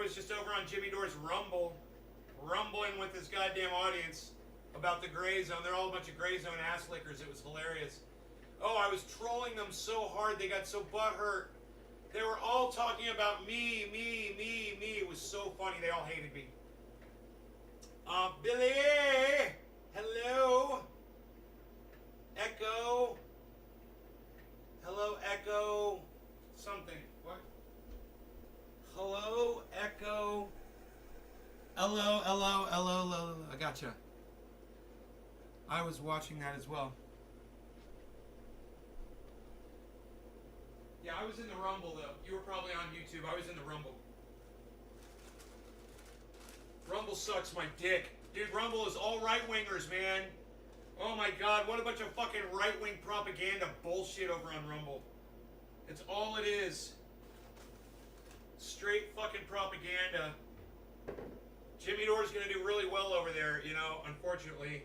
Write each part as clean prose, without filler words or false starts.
was just over on Jimmy Dore's Rumble, rumbling with his goddamn audience about the Gray Zone. They're all a bunch of Gray Zone ass lickers. It was hilarious. Oh, I was trolling them so hard. They got so butthurt. They were all talking about me. It was so funny. They all hated me. Billy! Hello? Echo? Hello, Echo? Something. What? Hello, Echo? Hello. I gotcha. I was watching that as well. Yeah, I was in the Rumble, though. You were probably on YouTube. I was in the Rumble. Rumble sucks my dick. Dude, Rumble is all right-wingers, man. Oh my god, what a bunch of fucking right-wing propaganda bullshit over on Rumble. It's all it is. Straight fucking propaganda. Jimmy Dore's gonna do really well over there, you know, unfortunately.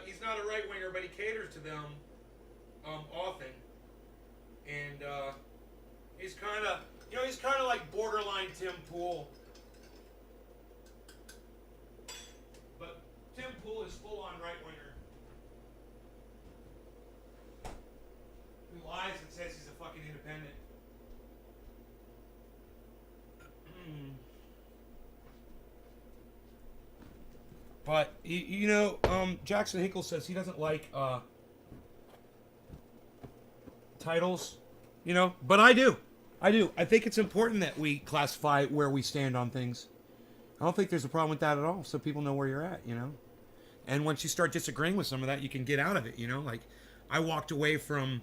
He's not a right-winger, but he caters to them often. And he's kind of like borderline Tim Pool. But Tim Pool is full-on right-winger. Who lies and says he's a fucking independent. But, you know, Jackson Hinkle says he doesn't like titles, you know, but I do. I think it's important that we classify where we stand on things. I don't think there's a problem with that at all, so people know where you're at, you know. And once you start disagreeing with some of that, you can get out of it, you know. Like, I walked away from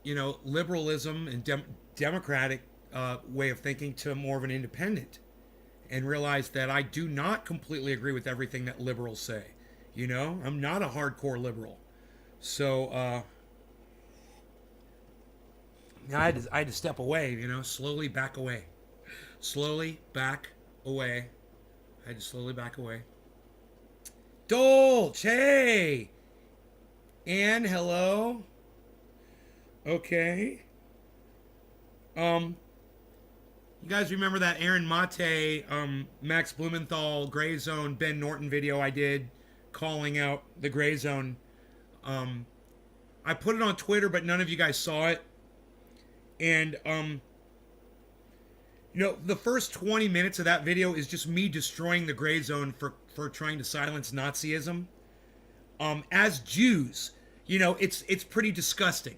you know, liberalism and democratic way of thinking to more of an independent, and realized that I do not completely agree with everything that liberals say. You know, I'm not a hardcore liberal. So, I had to step away, you know, slowly back away. Slowly back away. I had to slowly back away. Dolce! Ann, hello? Okay. You guys remember that Aaron Mate, Max Blumenthal, Gray Zone, Ben Norton video I did calling out the Gray Zone? I put it on Twitter, but none of you guys saw it. And, you know, the first 20 minutes of that video is just me destroying the Gray Zone for trying to silence Nazism. As Jews, you know, it's pretty disgusting.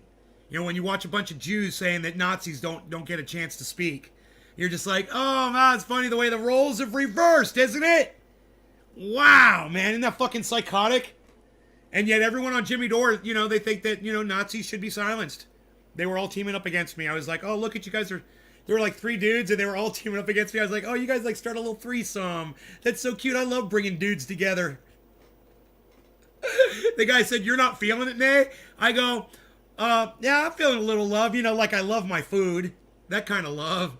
You know, when you watch a bunch of Jews saying that Nazis don't get a chance to speak, you're just like, oh, man, it's funny the way the roles have reversed, isn't it? Wow, man, isn't that fucking psychotic? And yet everyone on Jimmy Dore, you know, they think that, you know, Nazis should be silenced. They were all teaming up against me. I was like, oh, look at you guys. There were like 3 dudes, and they were all teaming up against me. I was like, oh, you guys like start a little threesome. That's so cute. I love bringing dudes together. The guy said, you're not feeling it, Nay? I go, yeah, I'm feeling a little love. You know, like I love my food. That kind of love.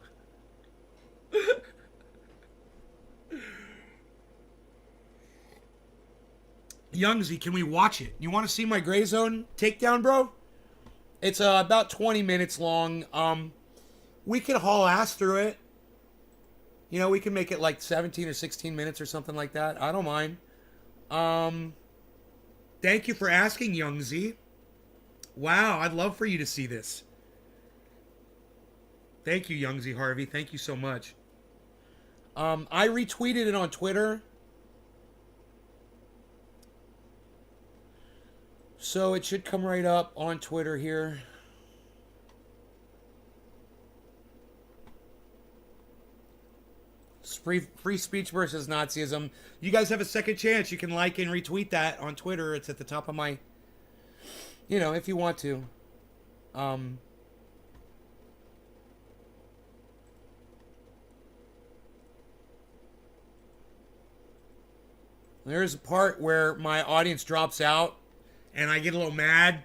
Youngsy, can we watch it? You want to see my Gray Zone takedown, bro? It's about 20 minutes long. We can haul ass through it. You know, we can make it like 17 or 16 minutes or something like that. I don't mind. Thank you for asking, Youngsy. Wow, I'd love for you to see this. Thank you, Youngsy Harvey. Thank you so much. I retweeted it on Twitter. So it should come right up on Twitter here. Free speech versus Nazism. You guys have a second chance. You can like and retweet that on Twitter. It's at the top of my, you know, if you want to. There's a part where my audience drops out and I get a little mad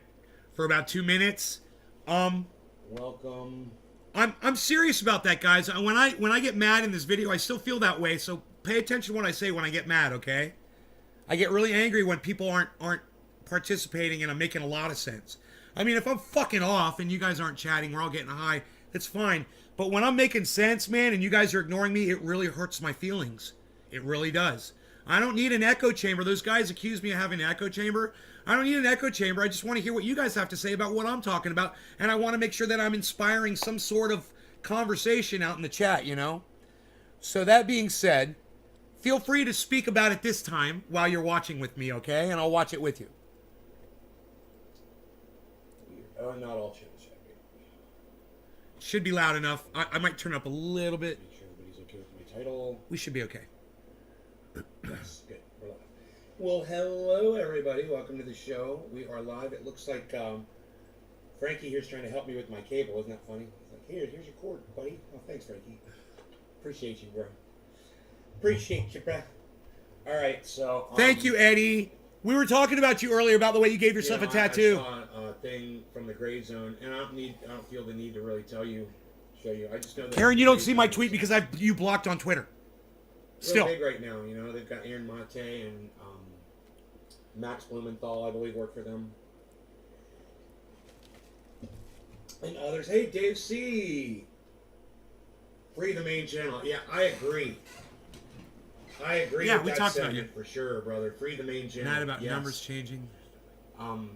for about 2 minutes. Welcome. I'm serious about that, guys. When I get mad in this video, I still feel that way. So pay attention to what I say when I get mad, okay? I get really angry when people aren't participating and I'm making a lot of sense. I mean, if I'm fucking off and you guys aren't chatting, we're all getting high, It's fine. But when I'm making sense, man, and you guys are ignoring me, it really hurts my feelings. It really does. I don't need an echo chamber. Those guys accuse me of having an echo chamber. I don't need an echo chamber. I just want to hear what you guys have to say about what I'm talking about. And I want to make sure that I'm inspiring some sort of conversation out in the chat, you know? So that being said, feel free to speak about it this time while you're watching with me, okay? And I'll watch it with you. Not all channels. Should be loud enough. I might turn up a little bit. Make sure everybody's okay with my title. We should be okay. Yes, good. We're live. Well, hello everybody. Welcome to the show. We are live. It looks like Frankie here's trying to help me with my cable. Isn't that funny? He's like, here's your cord, buddy. Oh, thanks, Frankie. Appreciate you, bro. Appreciate you, bro. All right, so thank you, Eddie. We were talking about you earlier about the way you gave yourself a tattoo. I saw a thing from the Gray Zone, and I don't feel the need to really show you. I just know that Karen, you don't see my tweet because you blocked on Twitter. Still big right now, you know. They've got Aaron Mate and Max Blumenthal, I believe, work for them, and others. Hey, Dave C. Free the main channel. Yeah, I agree. Yeah, with we that talked about you for sure, brother. Free the main channel. Mad about numbers changing. I'm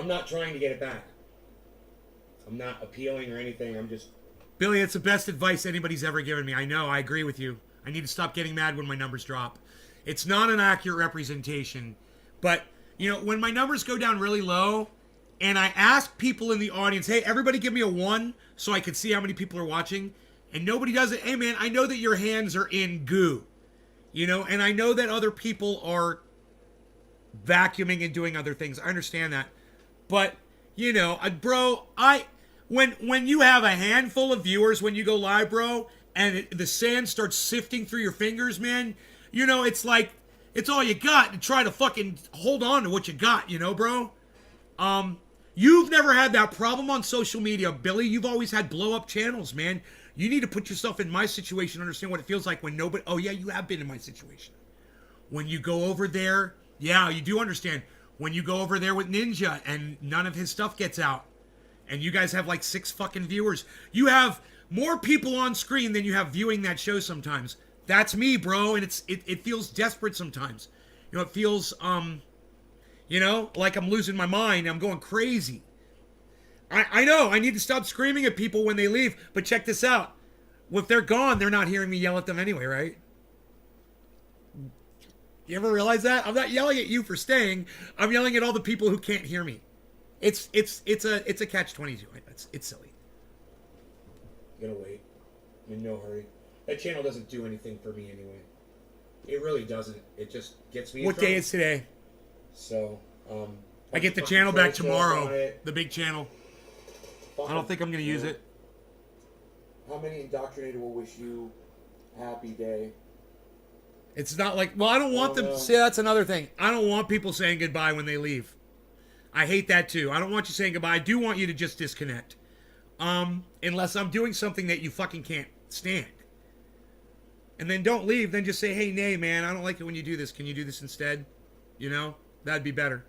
not trying to get it back. I'm not appealing or anything. I'm just... Billy, it's the best advice anybody's ever given me. I know, I agree with you. I need to stop getting mad when my numbers drop. It's not an accurate representation. But, you know, when my numbers go down really low, and I ask people in the audience, hey, everybody give me a 1 so I can see how many people are watching, and nobody does it. Hey, man, I know that your hands are in goo. You know, and I know that other people are vacuuming and doing other things. I understand that. But, you know, bro, when you have a handful of viewers when you go live, bro, and the sand starts sifting through your fingers, man, you know, it's like, it's all you got to try to fucking hold on to what you got, you know, bro? You've never had that problem on social media, Billy. You've always had blow-up channels, man. You need to put yourself in my situation, understand what it feels like when nobody... Oh, yeah, you have been in my situation. When you go over there... Yeah, you do understand. When you go over there with Ninja and none of his stuff gets out. And you guys have like 6 fucking viewers. You have more people on screen than you have viewing that show sometimes. That's me, bro. And it feels desperate sometimes. You know, it feels, you know, like I'm losing my mind. I'm going crazy. I know, I need to stop screaming at people when they leave, but check this out. If they're gone, they're not hearing me yell at them anyway, right? You ever realize that? I'm not yelling at you for staying. I'm yelling at all the people who can't hear me. It's a catch-22. It's silly. Gonna wait. I'm in no hurry. That channel doesn't do anything for me anyway. It really doesn't. It just gets me in What trouble. day is today? So, I get the channel back tomorrow. The big channel. I don't think I'm going to use it. How many indoctrinated will wish you happy day? It's not like... Well, I don't want them... See, that's another thing. I don't want people saying goodbye when they leave. I hate that too. I don't want you saying goodbye. I do want you to just disconnect. Unless I'm doing something that you fucking can't stand. And then don't leave. Then just say, hey, nay, man, I don't like it when you do this. Can you do this instead? You know? That'd be better.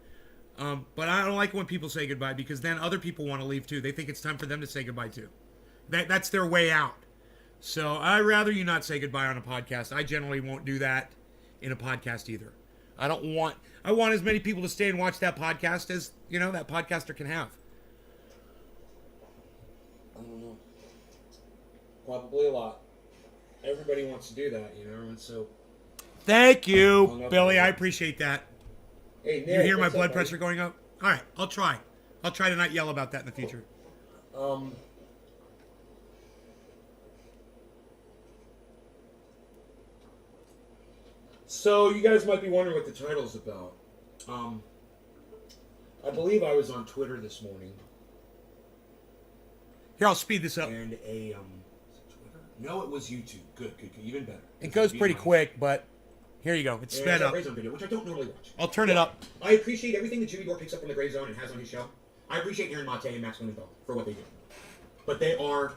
But I don't like it when people say goodbye because then other people want to leave too. They think it's time for them to say goodbye too. That's their way out. So I'd rather you not say goodbye on a podcast. I generally won't do that in a podcast either. I want as many people to stay and watch that podcast as, you know, that podcaster can have. I don't know. Probably a lot. Everybody wants to do that, you know, and so... Thank you, Billy. I appreciate that. Hey, Nick, you hear my blood up, pressure going up? All right, I'll try. I'll try to not yell about that in the future. So you guys might be wondering what the title's about. I believe I was on Twitter this morning. Here, I'll speed this up. And is it Twitter? No, it was YouTube. Good. Even better. It goes pretty quick, but here you go. It's sped up. Gray Zone video, which I don't normally watch. I'll turn it up. I appreciate everything that Jimmy Dore picks up from the Gray Zone and has on his show. I appreciate Aaron Mate and Max Blumenthal for what they do. But they are,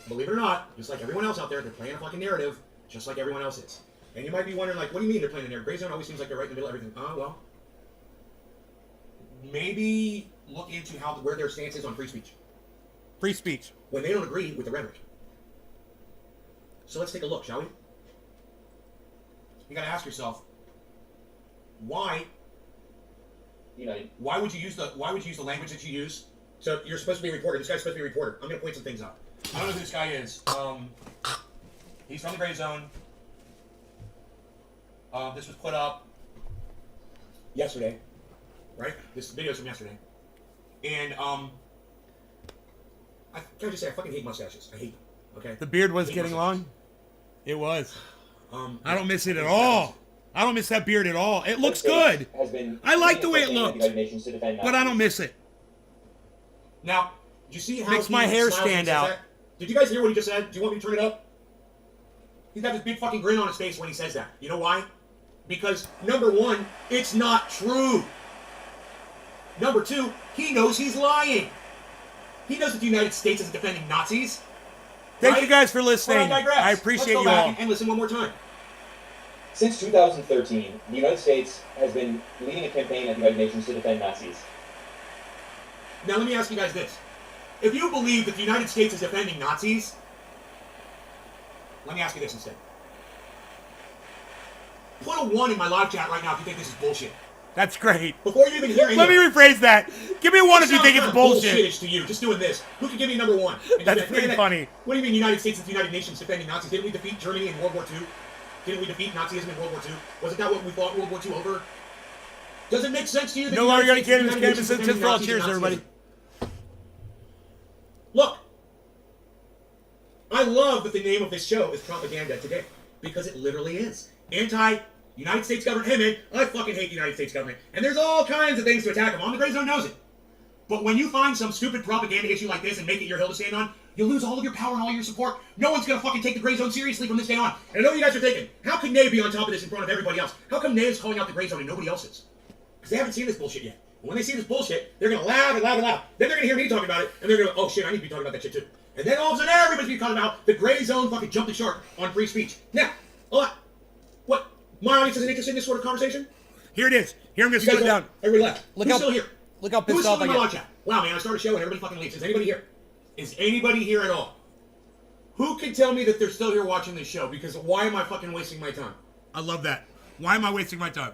believe it or not, just like everyone else out there, they're playing a fucking narrative, just like everyone else is. And you might be wondering, like, what do you mean they're playing a narrative? Gray Zone always seems like they're right in the middle of everything. Well, maybe look into where their stance is on free speech. Free speech. when they don't agree with the rhetoric. So let's take a look, shall we? You got to ask yourself, why would you use the language that you use? So you're supposed to be a reporter. This guy's supposed to be a reporter. I'm going to point some things out. I don't know who this guy is. He's from the gray zone. This was put up yesterday, right? This video's from yesterday. And can I just say, I fucking hate mustaches. I hate them. Okay. The beard was getting long. It was. I don't miss it at all. I don't miss that beard at all. It looks good. I like the way it looked, but I don't miss it. Now, did you see how makes my hair stand out? That? Did you guys hear what he just said? Do you want me to turn it up? He's got this big fucking grin on his face when he says that. You know why? Because, number one, it's not true. Number two, he knows he's lying. He knows that the United States is defending Nazis. Thank right? you guys for listening. But I digress. I appreciate Let's you go back all. and listen one more time. Since 2013, the United States has been leading a campaign at the United Nations to defend Nazis. Now let me ask you guys this. If you believe that the United States is defending Nazis, let me ask you this instead. Put a 1 in my live chat right now if you think this is bullshit. That's great. Before you even hear anything. Let me rephrase that. Give me a 1 if you think it's bullshit. Bullshit to you, just doing this. Who can give me number 1? That's pretty funny. What do you mean United States is the United Nations defending Nazis? Didn't we defeat Germany in World War II? Didn't we defeat Nazism in World War II? Wasn't that what we fought World War II over? Does it make sense to you that No longer going to get in this campus. Just for all cheers, everybody. Look, I love that the name of this show is Propaganda Today, because it literally is. Anti-United States government. Hey man, I fucking hate the United States government. And there's all kinds of things to attack them on. The Gray Zone knows it. But when you find some stupid propaganda issue like this and make it your hill to stand on, you lose all of your power and all your support. No one's going to fucking take the Gray Zone seriously from this day on. And I know what you guys are thinking, how can Nay be on top of this in front of everybody else? How come Nay is calling out the Gray Zone and nobody else is? Because they haven't seen this bullshit yet. And when they see this bullshit, they're going to laugh and laugh and laugh. Then they're going to hear me talking about it, and they're going to go, oh shit, I need to be talking about that shit too. And then all of a sudden everybody's going to be talking about the Gray Zone fucking jumped the shark on free speech. Now, what? My audience isn't interested in this sort of conversation? Here it is. Here, I'm going to slow it down. Everybody left. Look Who's how, still here? Look how pissed off I get. Chat? Wow, man, I started a show and everybody fucking leaves. Is anybody here? Is anybody here at all? Who can tell me that they're still here watching this show? Because why am I fucking wasting my time? I love that. Why am I wasting my time?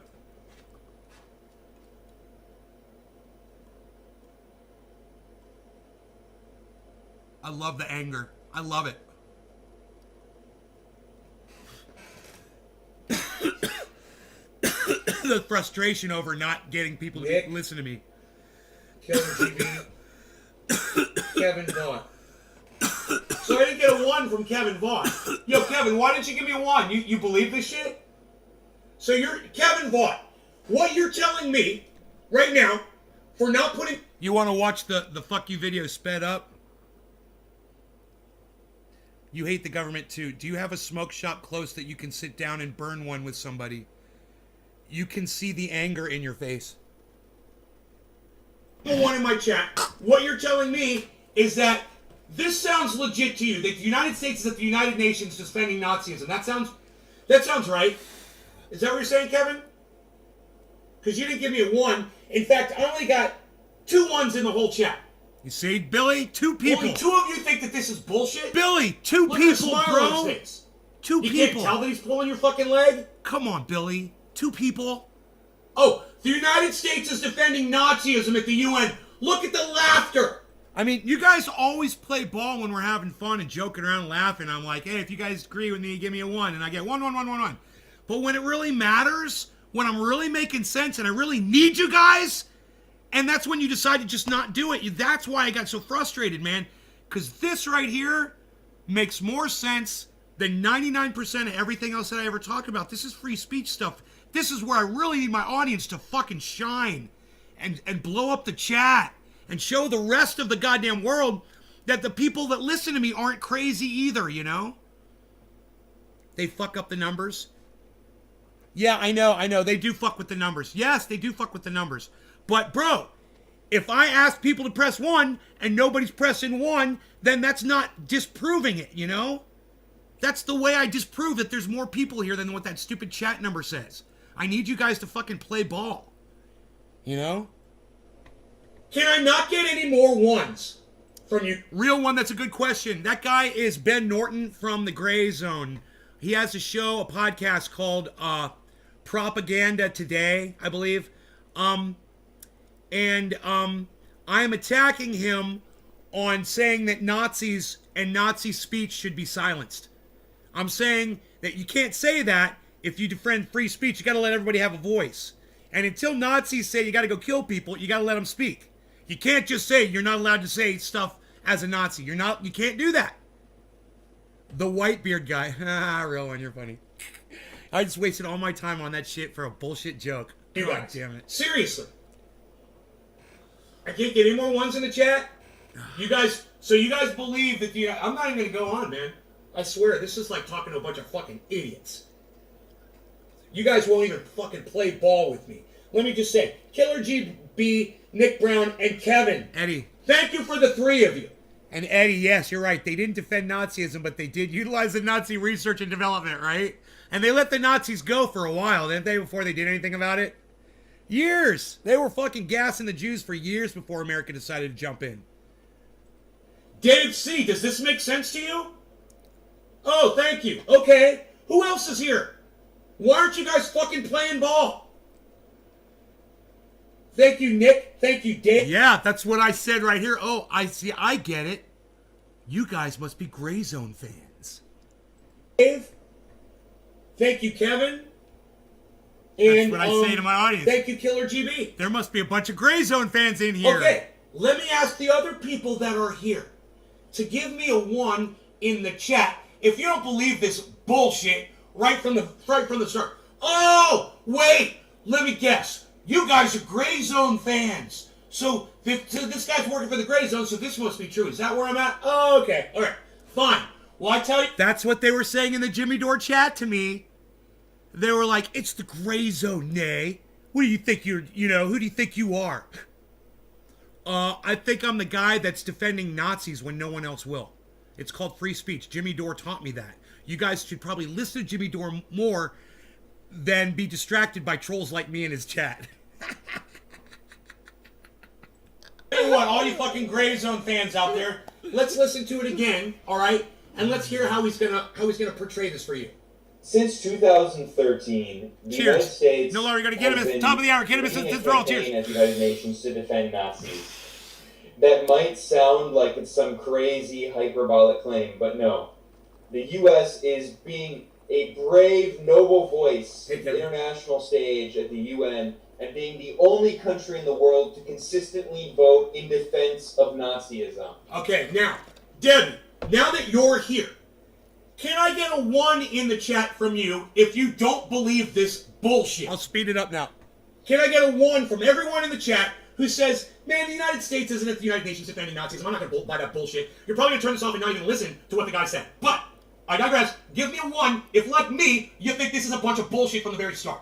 I love the anger. I love it. The frustration over not getting people to listen to me. Kevin TV. Kevin Vaughn. So I didn't get a 1 from Kevin Vaughn. Yo, Kevin, why didn't you give me a 1? You believe this shit? So you're Kevin Vaughn. What you're telling me right now for not putting... You want to watch the fuck you video sped up? You hate the government too. Do you have a smoke shop close that you can sit down and burn one with somebody? You can see the anger in your face. One in my chat. What you're telling me is that this sounds legit to you. That the United States is at the United Nations defending Nazism. That sounds right. Is that what you're saying, Kevin? Because you didn't give me a 1. In fact, I only got 2 1s in the whole chat. You see, Billy? 2 people. Only 2 of you think that this is bullshit? Billy, 2 Look people, at the smile on his bro. face. 2 people. You can't tell that he's pulling your fucking leg? Come on, Billy. 2 people. Oh, the United States is defending Nazism at the UN. Look at the laughter. I mean, you guys always play ball when we're having fun and joking around and laughing. I'm like, hey, if you guys agree with me, give me a 1. And I get 1, 1, 1, 1, 1. But when it really matters, when I'm really making sense and I really need you guys, and that's when you decide to just not do it. That's why I got so frustrated, man. Because this right here makes more sense than 99% of everything else that I ever talk about. This is free speech stuff. This is where I really need my audience to fucking shine and blow up the chat and show the rest of the goddamn world that the people that listen to me aren't crazy either, you know? They fuck up the numbers. Yeah, I know. They do fuck with the numbers. Yes, they do fuck with the numbers. But, bro, if I ask people to press 1 and nobody's pressing 1, then that's not disproving it, you know? That's the way I disprove that there's more people here than what that stupid chat number says. I need you guys to fucking play ball. You know? Can I not get any more 1s? from you. Real one, that's a good question. That guy is Ben Norton from the Gray Zone. He has a show, a podcast called Propaganda Today, I believe. I am attacking him on saying that Nazis and Nazi speech should be silenced. I'm saying that you can't say that if you defend free speech. You got to let everybody have a voice. And until Nazis say you got to go kill people, you got to let them speak. You can't just say you're not allowed to say stuff as a Nazi. You can't do that. The Whitebeard guy. Real one, you're funny. I just wasted all my time on that shit for a bullshit joke. God damn it. Seriously. I can't get any more ones in the chat. You guys believe that I'm not even going to go on, man. I swear, this is like talking to a bunch of fucking idiots. You guys won't even fucking play ball with me. Let me just say, Killer GB, Nick Brown, and Kevin. Eddie. Thank you for the three of you. And Eddie, yes, you're right. They didn't defend Nazism, but they did utilize the Nazi research and development, right? And they let the Nazis go for a while, didn't they, before they did anything about it? Years. They were fucking gassing the Jews for years before America decided to jump in. Dave C., does this make sense to you? Oh, thank you. Okay. Who else is here? Why aren't you guys fucking playing ball? Thank you, Nick. Thank you, Dave. Yeah, that's what I said right here. Oh, I see. I get it. You guys must be Gray Zone fans. Dave. Thank you, Kevin. And that's what I say to my audience. Thank you, Killer GB. There must be a bunch of Gray Zone fans in here. Okay, let me ask the other people that are here to give me a 1 in the chat if you don't believe this bullshit right from the start. Oh, wait, let me guess. You guys are Gray Zone fans. So this guy's working for the Gray Zone, so this must be true. Is that where I'm at? Oh, okay. All right, fine. Well, I tell you... That's what they were saying in the Jimmy Dore chat to me. They were like, it's the Gray Zone, nay. What do you think who do you think you are? I think I'm the guy that's defending Nazis when no one else will. It's called free speech. Jimmy Dore taught me that. You guys should probably listen to Jimmy Dore more than be distracted by trolls like me in his chat. Hey, what, all you fucking Gray Zone fans out there, let's listen to it again, all right? And let's hear how he's gonna portray this for you. Since 2013, the Cheers. United States No longer gonna get him at the top of the hour. Get him at the roll. Cheers. At the United Nations to defend Nazis. That might sound like it's some crazy hyperbolic claim, but no. The U.S. is being a brave, noble voice on the international stage at the UN and being the only country in the world to consistently vote in defense of Nazism. Okay, now, Debbie, now that you're here, can I get a 1 in the chat from you if you don't believe this bullshit? I'll speed it up now. Can I get a 1 from everyone in the chat who says, man, the United States isn't at the United Nations defending Nazis. I'm not going to buy that bullshit. You're probably going to turn this off and not even listen to what the guy said. But, I digress. Give me a 1 if, like me, you think this is a bunch of bullshit from the very start.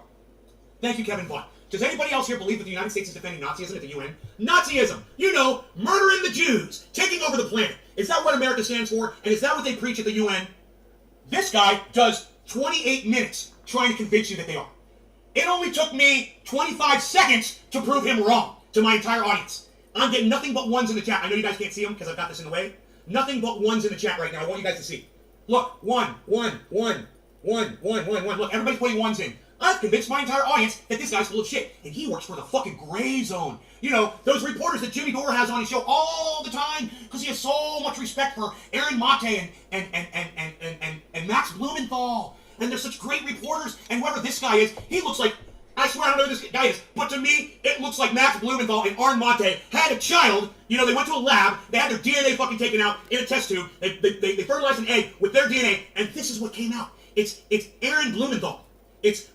Thank you, Kevin Vaughn. Does anybody else here believe that the United States is defending Nazism at the UN? Nazism! You know, murdering the Jews, taking over the planet. Is that what America stands for? And is that what they preach at the UN? This guy does 28 minutes trying to convince you that they are. It only took me 25 seconds to prove him wrong to my entire audience. I'm getting nothing but 1s in the chat. I know you guys can't see them because I've got this in the way. Nothing but 1s in the chat right now. I want you guys to see. Look, 1, 1, 1, 1, 1, 1, 1. Look, everybody's putting 1s in. I've convinced my entire audience that this guy's full of shit, and he works for the fucking Gray Zone. You know, those reporters that Jimmy Dore has on his show all the time because he has so much respect for Aaron Mate and Max Blumenthal. And they're such great reporters, and whoever this guy is, he looks like, I swear I don't know who this guy is, but to me, it looks like Max Blumenthal and Aaron Mate had a child. You know, they went to a lab, they had their DNA fucking taken out in a test tube, they fertilized an egg with their DNA, and this is what came out. It's Aaron Blumenthal. It's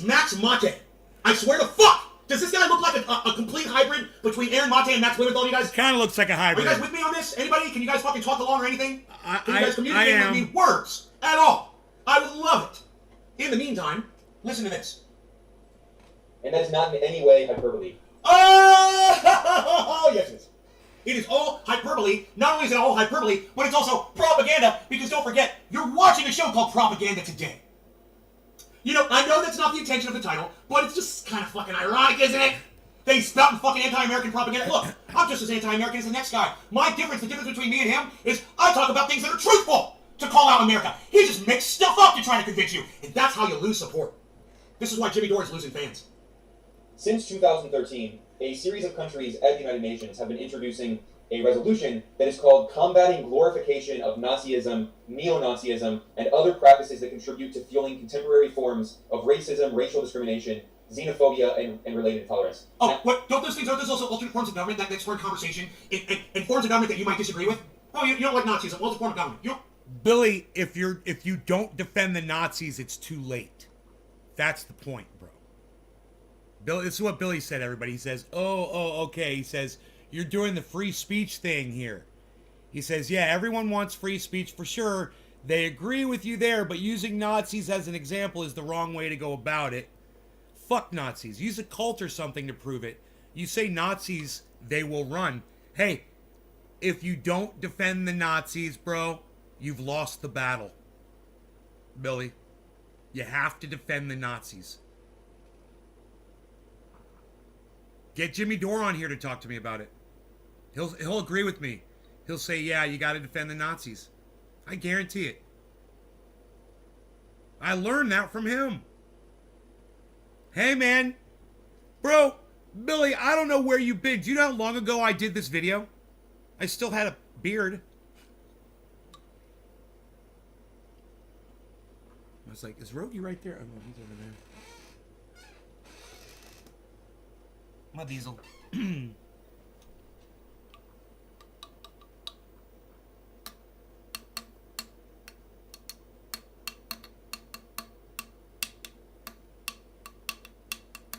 Max Mate. I swear to fuck! Does this guy look like a complete hybrid between Aaron Mate and Max Blumenthal, you guys? Kind of looks like a hybrid. Are you guys with me on this? Anybody? Can you guys fucking talk along or anything? Can you guys I communicate am. with me words at all? I would love it. In the meantime, listen to this. And that's not in any way hyperbole. Oh, yes it is. It is all hyperbole. Not only is it all hyperbole, but it's also propaganda, because don't forget, you're watching a show called Propaganda Today. You know, I know that's not the intention of the title, but it's just kind of fucking ironic, isn't it? They spouting fucking anti-American propaganda. Look, I'm just as anti-American as the next guy. The difference between me and him is I talk about things that are truthful to call out America. He just makes stuff up to try to convince you, and that's how you lose support. This is why Jimmy Dore is losing fans. Since 2013, a series of countries at the United Nations have been introducing a resolution that is called Combating Glorification of Nazism, Neo-Nazism, and Other Practices that Contribute to Fueling Contemporary Forms of Racism, Racial Discrimination, Xenophobia, and Related Intolerance. Oh, what? Don't those things, aren't those also alternate forms of government that spur conversation in forms of government that you might disagree with? Oh, you don't like Nazism. What's a form of government? You don't... Billy, if you don't defend the Nazis, it's too late. That's the point, bro. Bill, this is what Billy said, everybody. He says, okay. He says, you're doing the free speech thing here. He says, yeah, everyone wants free speech for sure. They agree with you there, but using Nazis as an example is the wrong way to go about it. Fuck Nazis. Use a cult or something to prove it. You say Nazis, they will run. Hey, if you don't defend the Nazis, bro, you've lost the battle. Billy, you have to defend the Nazis. Get Jimmy Dore on here to talk to me about it. He'll agree with me. He'll say, yeah, you got to defend the Nazis. I guarantee it. I learned that from him. Hey, man. Bro, Billy, I don't know where you've been. Do you know how long ago I did this video? I still had a beard. I was like, is Rogie right there? Oh, no, he's over there. My diesel.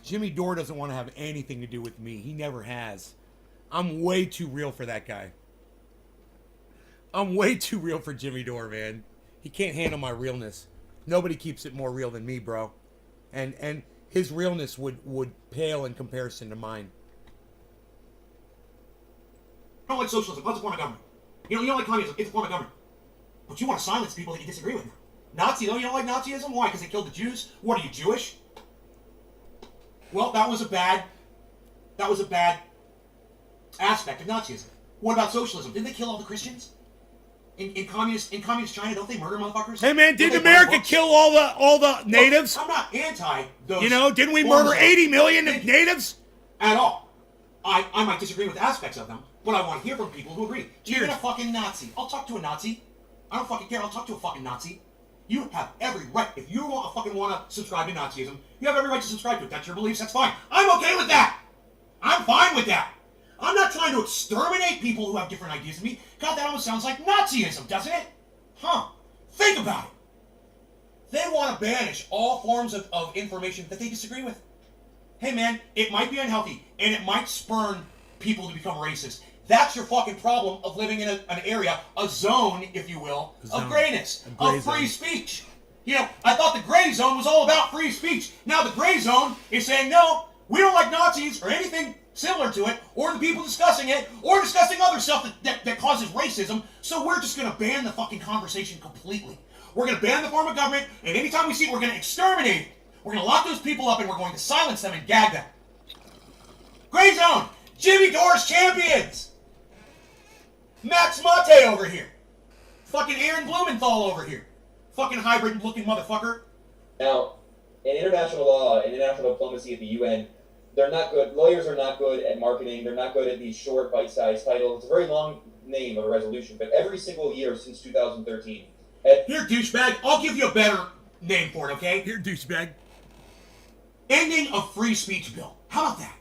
Jimmy Dore doesn't want to have anything to do with me. He never has. I'm way too real for that guy. I'm way too real for Jimmy Dore, man. He can't handle my realness. Nobody keeps it more real than me, bro. And his realness would pale in comparison to mine. You don't like socialism. What's a form of government? You don't like communism. It's a form of government. But you want to silence people that you disagree with. Nazi, though, you don't like Nazism? Why? Because they killed the Jews? What, are you Jewish? Well, that was a bad aspect of Nazism. What about socialism? Didn't they kill all the Christians? In communist China, don't they murder motherfuckers? Hey man, didn't America kill all the natives? Look, I'm not anti those. You know, didn't we murder 80 million natives? At all. I might disagree with aspects of them, but I want to hear from people who agree. You're a fucking Nazi. I'll talk to a Nazi. I don't fucking care. I'll talk to a fucking Nazi. You have every right. If you want to subscribe to Nazism, you have every right to subscribe to it. That's your beliefs. That's fine. I'm okay with that. I'm fine with that. I'm not trying to exterminate people who have different ideas than me. God, that almost sounds like Nazism, doesn't it? Huh. Think about it. They want to banish all forms of information that they disagree with. Hey, man, it might be unhealthy, and it might spurn people to become racist. That's your fucking problem of living in an area, a zone, if you will, of grayness, of free speech. You know, I thought the gray zone was all about free speech. Now the gray zone is saying, no, we don't like Nazis or anything similar to it, or the people discussing it, or discussing other stuff that causes racism, so we're just going to ban the fucking conversation completely. We're going to ban the form of government, and anytime we see it, we're going to exterminate it. We're going to lock those people up, and we're going to silence them and gag them. Gray zone! Jimmy Dore's champions! Max Mate over here. Fucking Aaron Blumenthal over here. Fucking hybrid-looking motherfucker. Now, in international law, in international diplomacy at the UN, they're not good. Lawyers are not good at marketing. They're not good at these short, bite-sized titles. It's a very long name of a resolution, but every single year since 2013... Here, douchebag, I'll give you a better name for it, okay? Here, douchebag. Ending of free speech bill. How about that?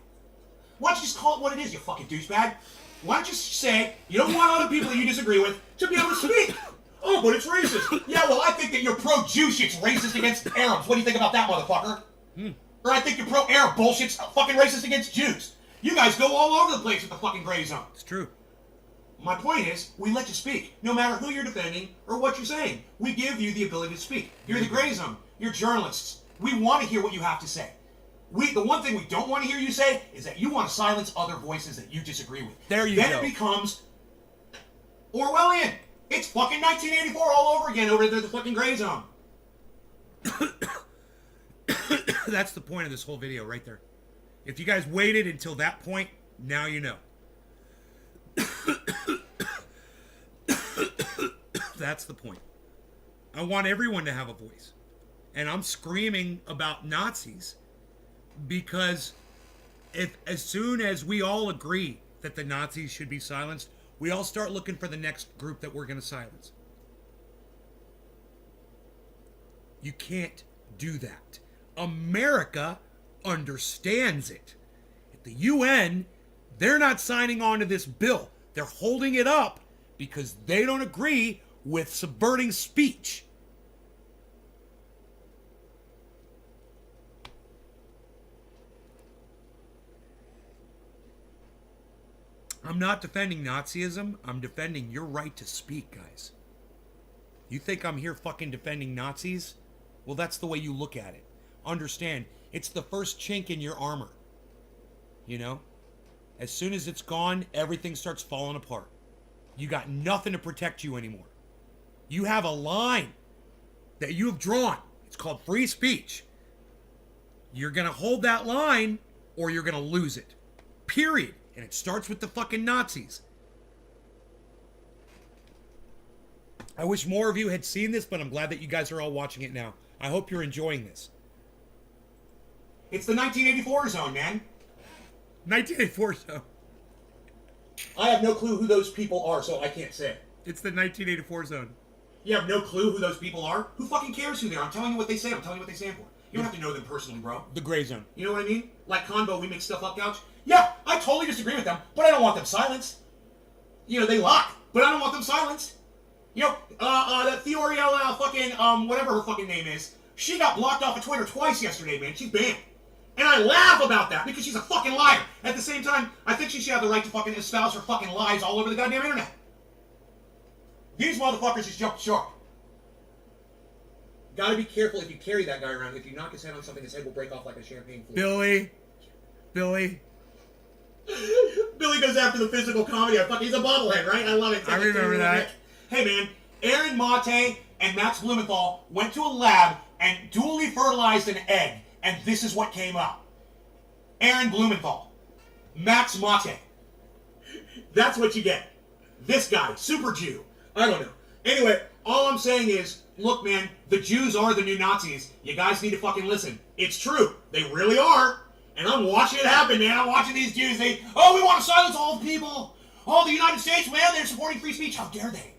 Why don't you just call it what it is, you fucking douchebag? Why don't you say you don't want other people that you disagree with to be able to speak? Oh, but it's racist. Yeah, well, I think that you're pro-Jew shit's racist against Arabs. What do you think about that, motherfucker? Or I think you're pro-Arab bullshit's fucking racist against Jews. You guys go all over the place with the fucking gray zone. It's true. My point is, we let you speak, no matter who you're defending or what you're saying. We give you the ability to speak. You're the gray zone. You're journalists. We want to hear what you have to say. The one thing we don't want to hear you say is that you want to silence other voices that you disagree with. There you go. Then it becomes Orwellian. It's fucking 1984 all over again over the fucking gray zone. That's the point of this whole video right there. If you guys waited until that point, now you know. That's the point. I want everyone to have a voice. And I'm screaming about Nazis because as soon as we all agree that the Nazis should be silenced, we all start looking for the next group that we're going to silence. You can't do that. America understands it. At the UN, they're not signing on to this bill. They're holding it up because they don't agree with subverting speech. I'm not defending Nazism. I'm defending your right to speak, guys. You think I'm here fucking defending Nazis? Well, that's the way you look at it. Understand, it's the first chink in your armor. You know? As soon as it's gone, everything starts falling apart. You got nothing to protect you anymore. You have a line that you have drawn. It's called free speech. You're going to hold that line or you're going to lose it. Period. And it starts with the fucking Nazis. I wish more of you had seen this, but I'm glad that you guys are all watching it now. I hope you're enjoying this. It's the 1984 zone, man. 1984 zone. I have no clue who those people are, so I can't say it. It's the 1984 zone. You have no clue who those people are? Who fucking cares who they are? I'm telling you what they say. I'm telling you what they stand for. You don't have to know them personally, bro. The gray zone. You know what I mean? Like Convo, we make stuff up couch. Yeah, I totally disagree with them, but I don't want them silenced. You know, they lie, but I don't want them silenced. You know, that Theoriella fucking, whatever her fucking name is, she got blocked off of Twitter twice yesterday, man. She's banned. And I laugh about that because she's a fucking liar. At the same time, I think she should have the right to fucking espouse her fucking lies all over the goddamn internet. These motherfuckers just jumped short. Gotta be careful if you carry that guy around. If you knock his head on something, his head will break off like a champagne flute. Billy Billy goes after the physical comedy. He's a bobblehead, right? I love it. I remember that. Hey, man, Aaron Mate and Max Blumenthal went to a lab and dually fertilized an egg, and this is what came out. Aaron Blumenthal, Max Mate. That's what you get. This guy, super Jew. I don't know. Anyway, all I'm saying is, look, man, the Jews are the new Nazis. You guys need to fucking listen. It's true. They really are. And I'm watching it happen, man. I'm watching these Jews. We want to silence all the people. All the United States, man, they're supporting free speech. How dare they?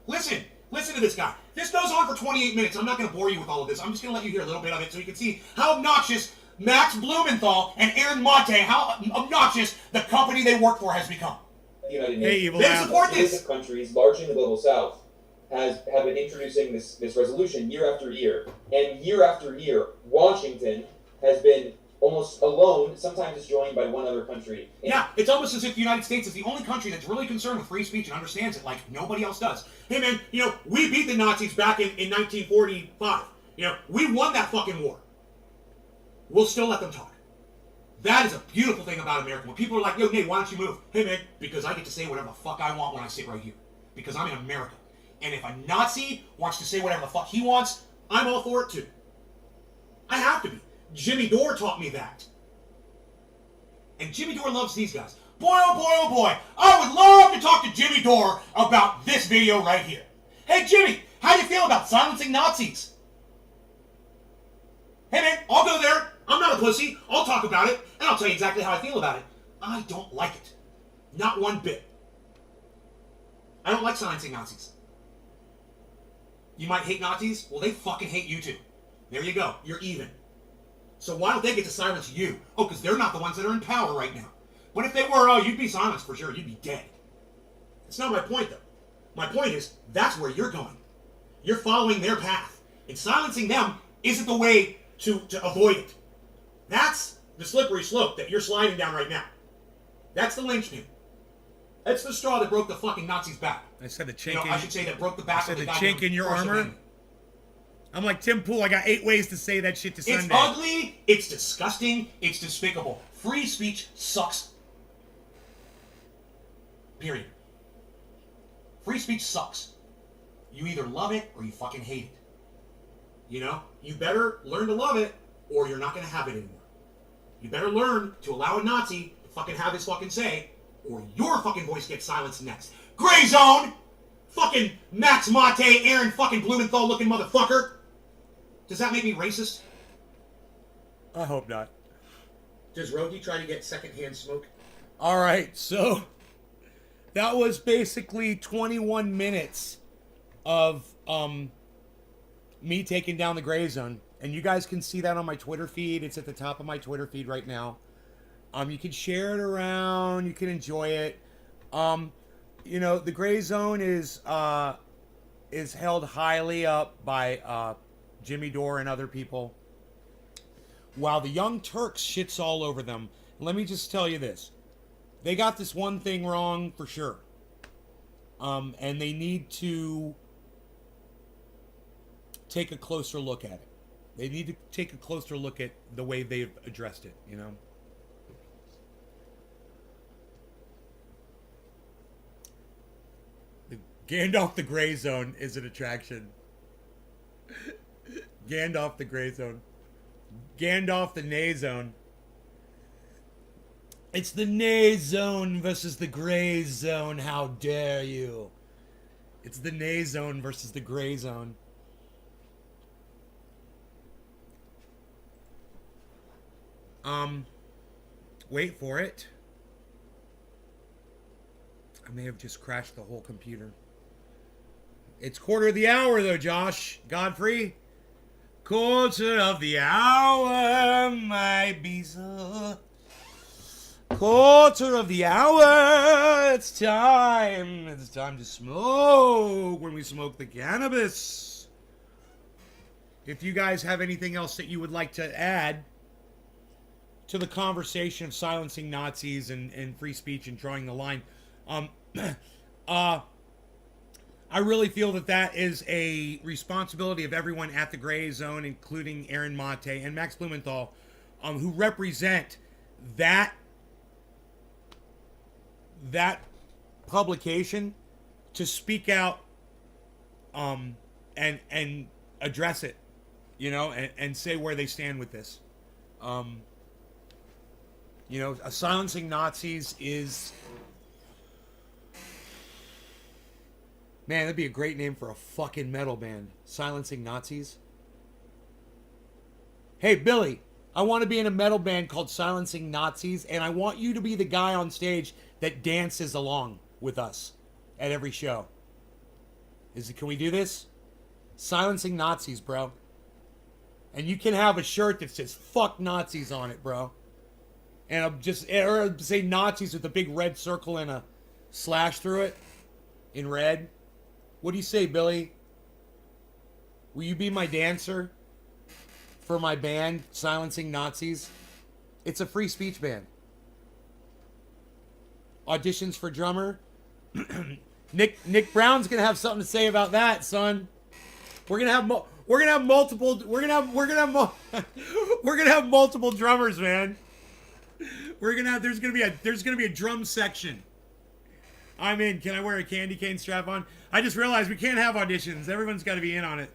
Listen to this guy. This goes on for 28 minutes. I'm not going to bore you with all of this. I'm just going to let you hear a little bit of it so you can see how obnoxious Max Blumenthal and Aaron Mate, how obnoxious the company they work for has become. The United Nations. They support this. Countries, largely in the global south, have been introducing this resolution year after year. And year after year, Washington has been almost alone. Sometimes it's joined by one other country. Yeah, it's almost as if the United States is the only country that's really concerned with free speech and understands it like nobody else does. Hey, man, you know, we beat the Nazis back in 1945. You know, we won that fucking war. We'll still let them talk. That is a beautiful thing about America. When people are like, yo, Nate, why don't you move? Hey, man, because I get to say whatever the fuck I want when I sit right here. Because I'm in America. And if a Nazi wants to say whatever the fuck he wants, I'm all for it too. I have to be. Jimmy Dore taught me that. And Jimmy Dore loves these guys. Boy, oh boy, oh boy. I would love to talk to Jimmy Dore about this video right here. Hey, Jimmy, how do you feel about silencing Nazis? Hey, man, I'll go there. I'm not a pussy. I'll talk about it, and I'll tell you exactly how I feel about it. I don't like it. Not one bit. I don't like silencing Nazis. You might hate Nazis? Well, they fucking hate you too. There you go. You're even. So why don't they get to silence you? Oh, because they're not the ones that are in power right now. But if they were, you'd be silenced for sure. You'd be dead. That's not my point, though. My point is, that's where you're going. You're following their path. And silencing them isn't the way to avoid it. That's the slippery slope that you're sliding down right now. That's the linchpin. That's the straw that broke the fucking Nazis' back. I said the chink. I should say that broke the back of the chink in your armor. I'm like Tim Pool. I got 8 ways to say that shit to Sunday. It's ugly. It's disgusting. It's despicable. Free speech sucks. Period. Free speech sucks. You either love it or you fucking hate it. You know? You better learn to love it or you're not going to have it anymore. You better learn to allow a Nazi to fucking have his fucking say, or your fucking voice gets silenced next. Gray Zone! Fucking Max Mate, Aaron fucking Blumenthal looking motherfucker! Does that make me racist? I hope not. Does Rogi try to get secondhand smoke? All right, so that was basically 21 minutes of me taking down the Gray Zone. And you guys can see that on my Twitter feed. It's at the top of my Twitter feed right now. You can share it around. You can enjoy it. The Gray Zone is held highly up by Jimmy Dore and other people, while the Young Turks shits all over them. Let me just tell you this. They got this one thing wrong for sure. And they need to take a closer look at it. They need to take a closer look at the way they've addressed it, you know? Gandalf the Gray Zone is an attraction. Gandalf the Gray Zone. Gandalf the Nay Zone. It's the Nay Zone versus the Gray Zone. How dare you? It's the Nay Zone versus the Gray Zone. Wait for it. I may have just crashed the whole computer. It's quarter of the hour though, Josh. Godfrey. Quarter of the hour might be so. Quarter of the hour. It's time. It's time to smoke when we smoke the cannabis. If you guys have anything else that you would like to add to the conversation of silencing Nazis and free speech and drawing the line, I really feel that is a responsibility of everyone at the Gray Zone, including Aaron Mate and Max Blumenthal, who represent that publication, to speak out and address it, and say where they stand with this. Silencing Nazis is... Man, that'd be a great name for a fucking metal band. Silencing Nazis. Hey, Billy, I want to be in a metal band called Silencing Nazis, and I want you to be the guy on stage that dances along with us at every show. Can we do this? Silencing Nazis, bro. And you can have a shirt that says fuck Nazis on it, bro. And or say Nazis with a big red circle and a slash through it in red. What do you say, Billy? Will you be my dancer for my band, Silencing Nazis? It's a free speech band. Auditions for drummer. Nick Brown's gonna have something to say about that, son. We're gonna have multiple drummers, man. There's gonna be a drum section. I'm in. Can I wear a candy cane strap on? I just realized we can't have auditions. Everyone's got to be in on it.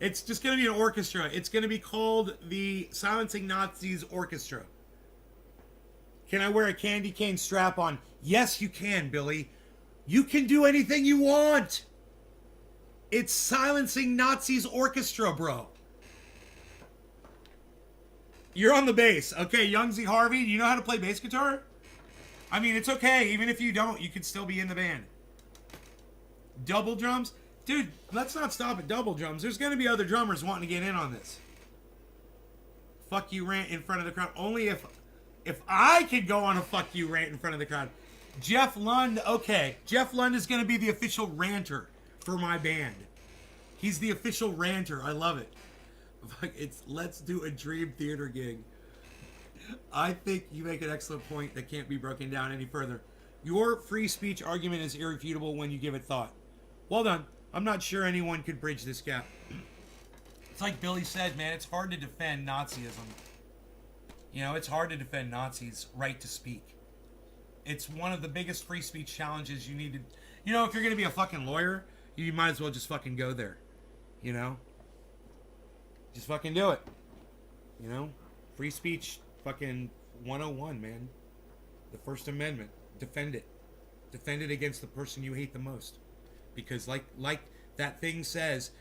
It's just going to be an orchestra. It's going to be called the Silencing Nazis Orchestra. Can I wear a candy cane strap on? Yes, you can, Billy. You can do anything you want. It's Silencing Nazis Orchestra, bro. You're on the bass. Okay, Young Z Harvey, do you know how to play bass guitar? I mean, it's okay. Even if you don't, you can still be in the band. Double drums? Dude, let's not stop at double drums. There's going to be other drummers wanting to get in on this. Fuck you rant in front of the crowd. Only if I could go on a fuck you rant in front of the crowd. Jeff Lund, okay. Jeff Lund is going to be the official ranter for my band. He's the official ranter. I love it. Let's do a dream theater gig. I think you make an excellent point that can't be broken down any further. Your free speech argument is irrefutable when you give it thought. Well done. I'm not sure anyone could bridge this gap. It's like Billy said, man, it's hard to defend Nazism. It's hard to defend Nazis' right to speak. It's one of the biggest free speech challenges you need to... if you're going to be a fucking lawyer, you might as well just fucking go there. Just fucking do it. Free speech Fucking 101, man. The First Amendment. Defend it. Defend it against the person you hate the most. Because like that thing says,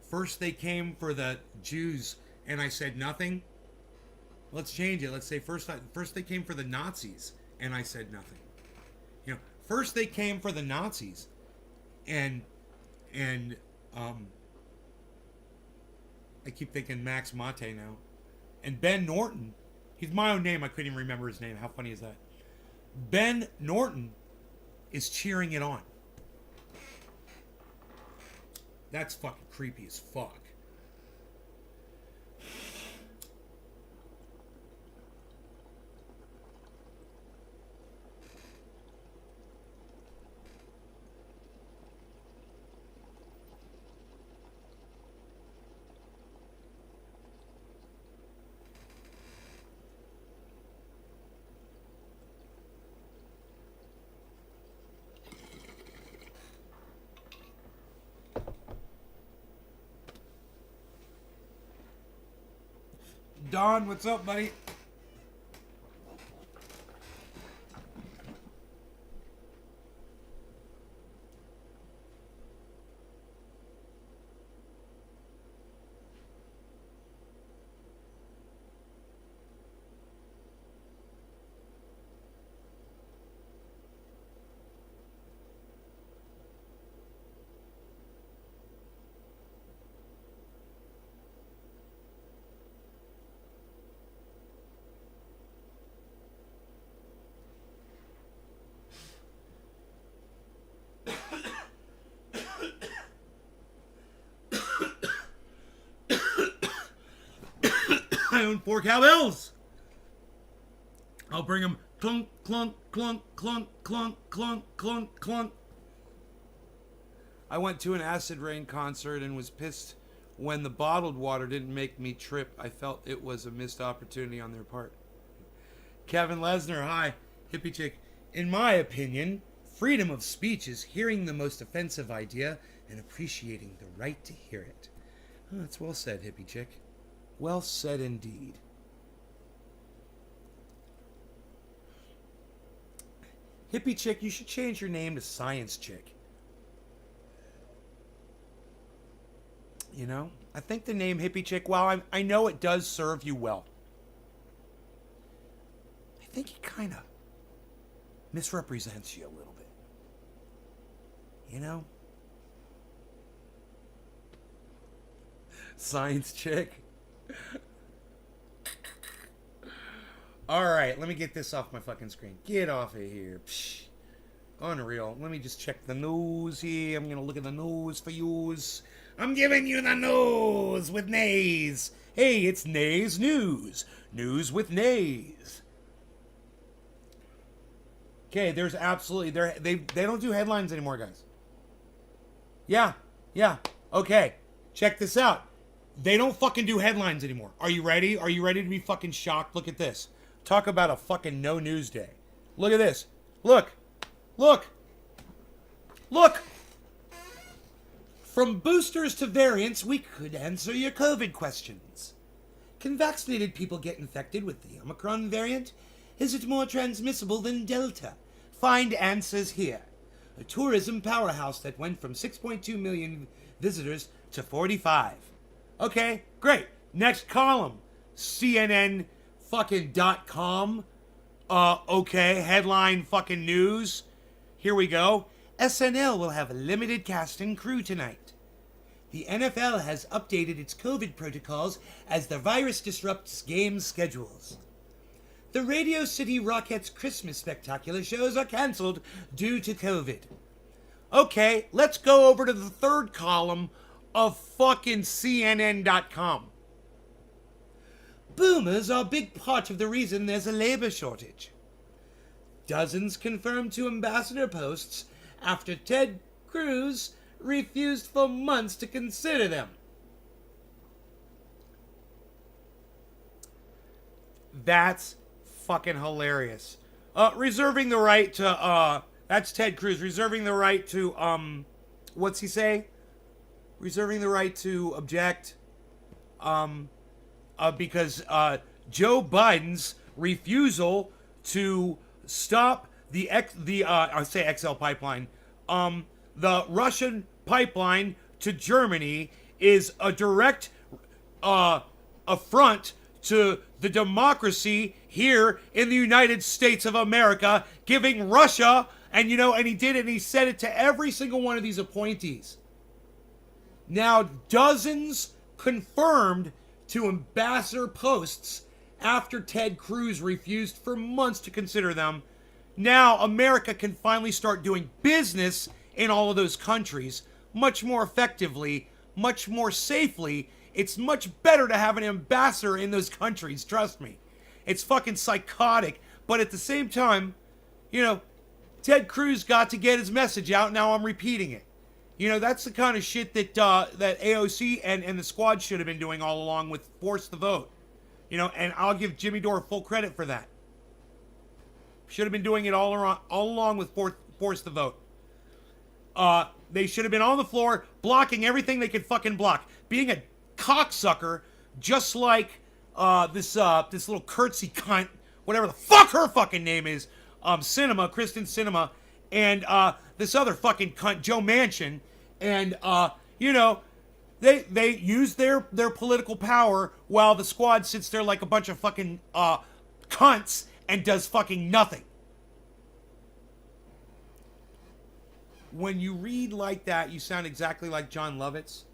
first they came for the Jews and I said nothing. Let's change it. Let's say first they came for the Nazis and I said nothing. First they came for the Nazis and I keep thinking Max Mate now. And Ben Norton, he's my own name, I couldn't even remember his name. How funny is that? Ben Norton is cheering it on. That's fucking creepy as fuck. Don, what's up, buddy? I own 4 cowbells. I'll bring them clunk, clunk, clunk, clunk, clunk, clunk, clunk, clunk. I went to an Acid Rain concert and was pissed when the bottled water didn't make me trip. I felt it was a missed opportunity on their part. Kevin Lesnar, hi. Hippie chick. In my opinion, freedom of speech is hearing the most offensive idea and appreciating the right to hear it. Oh, that's well said, hippie chick. Well said indeed. Hippie chick, you should change your name to Science chick. I think the name hippie chick, while I know it does serve you well, I think it kind of misrepresents you a little bit. Science chick. Alright, let me get this off my fucking screen. Get off of here. Psh. Unreal. Let me just check the news here. I'm gonna look at the news for yous. I'm giving you the news with Nays. Hey, it's Nays News. News with Nays. Okay, there's absolutely... They don't do headlines anymore, guys. Yeah. Okay, check this out. They don't fucking do headlines anymore. Are you ready? Are you ready to be fucking shocked? Look at this. Talk about a fucking no news day. Look at this. Look. From boosters to variants, we could answer your COVID questions. Can vaccinated people get infected with the Omicron variant? Is it more transmissible than Delta? Find answers here. A tourism powerhouse that went from 6.2 million visitors to 45. Okay, great. Next column. CNN fucking .com. Okay, headline fucking news. Here we go. SNL will have a limited cast and crew tonight. The NFL has updated its COVID protocols as the virus disrupts game schedules. The Radio City Rockettes Christmas Spectacular shows are canceled due to COVID. Okay, let's go over to the third column of fucking CNN.com. Boomers are a big part of the reason there's a labor shortage. Dozens confirmed to ambassador posts after Ted Cruz refused for months to consider them. That's fucking hilarious. Reserving the right to, that's Ted Cruz, reserving the right to, what's he say? Reserving the right to object, because Joe Biden's refusal to stop I say XL pipeline, the Russian pipeline to Germany is a direct affront to the democracy here in the United States of America, giving Russia, and and he did it, and he said it to every single one of these appointees. Now, dozens confirmed to ambassador posts after Ted Cruz refused for months to consider them. Now, America can finally start doing business in all of those countries much more effectively, much more safely. It's much better to have an ambassador in those countries, trust me. It's fucking psychotic, but at the same time, Ted Cruz got to get his message out, now I'm repeating it. That's the kind of shit that that AOC and the squad should have been doing all along with Force the Vote. And I'll give Jimmy Dore full credit for that. Should have been doing it all along with Force the Vote. They should have been on the floor blocking everything they could fucking block. Being a cocksucker, just like this little curtsy cunt, whatever the fuck her fucking name is, Kristen Sinema, and this other fucking cunt, Joe Manchin, and they use their political power while the squad sits there like a bunch of fucking cunts and does fucking nothing. When you read like that, you sound exactly like John Lovitz.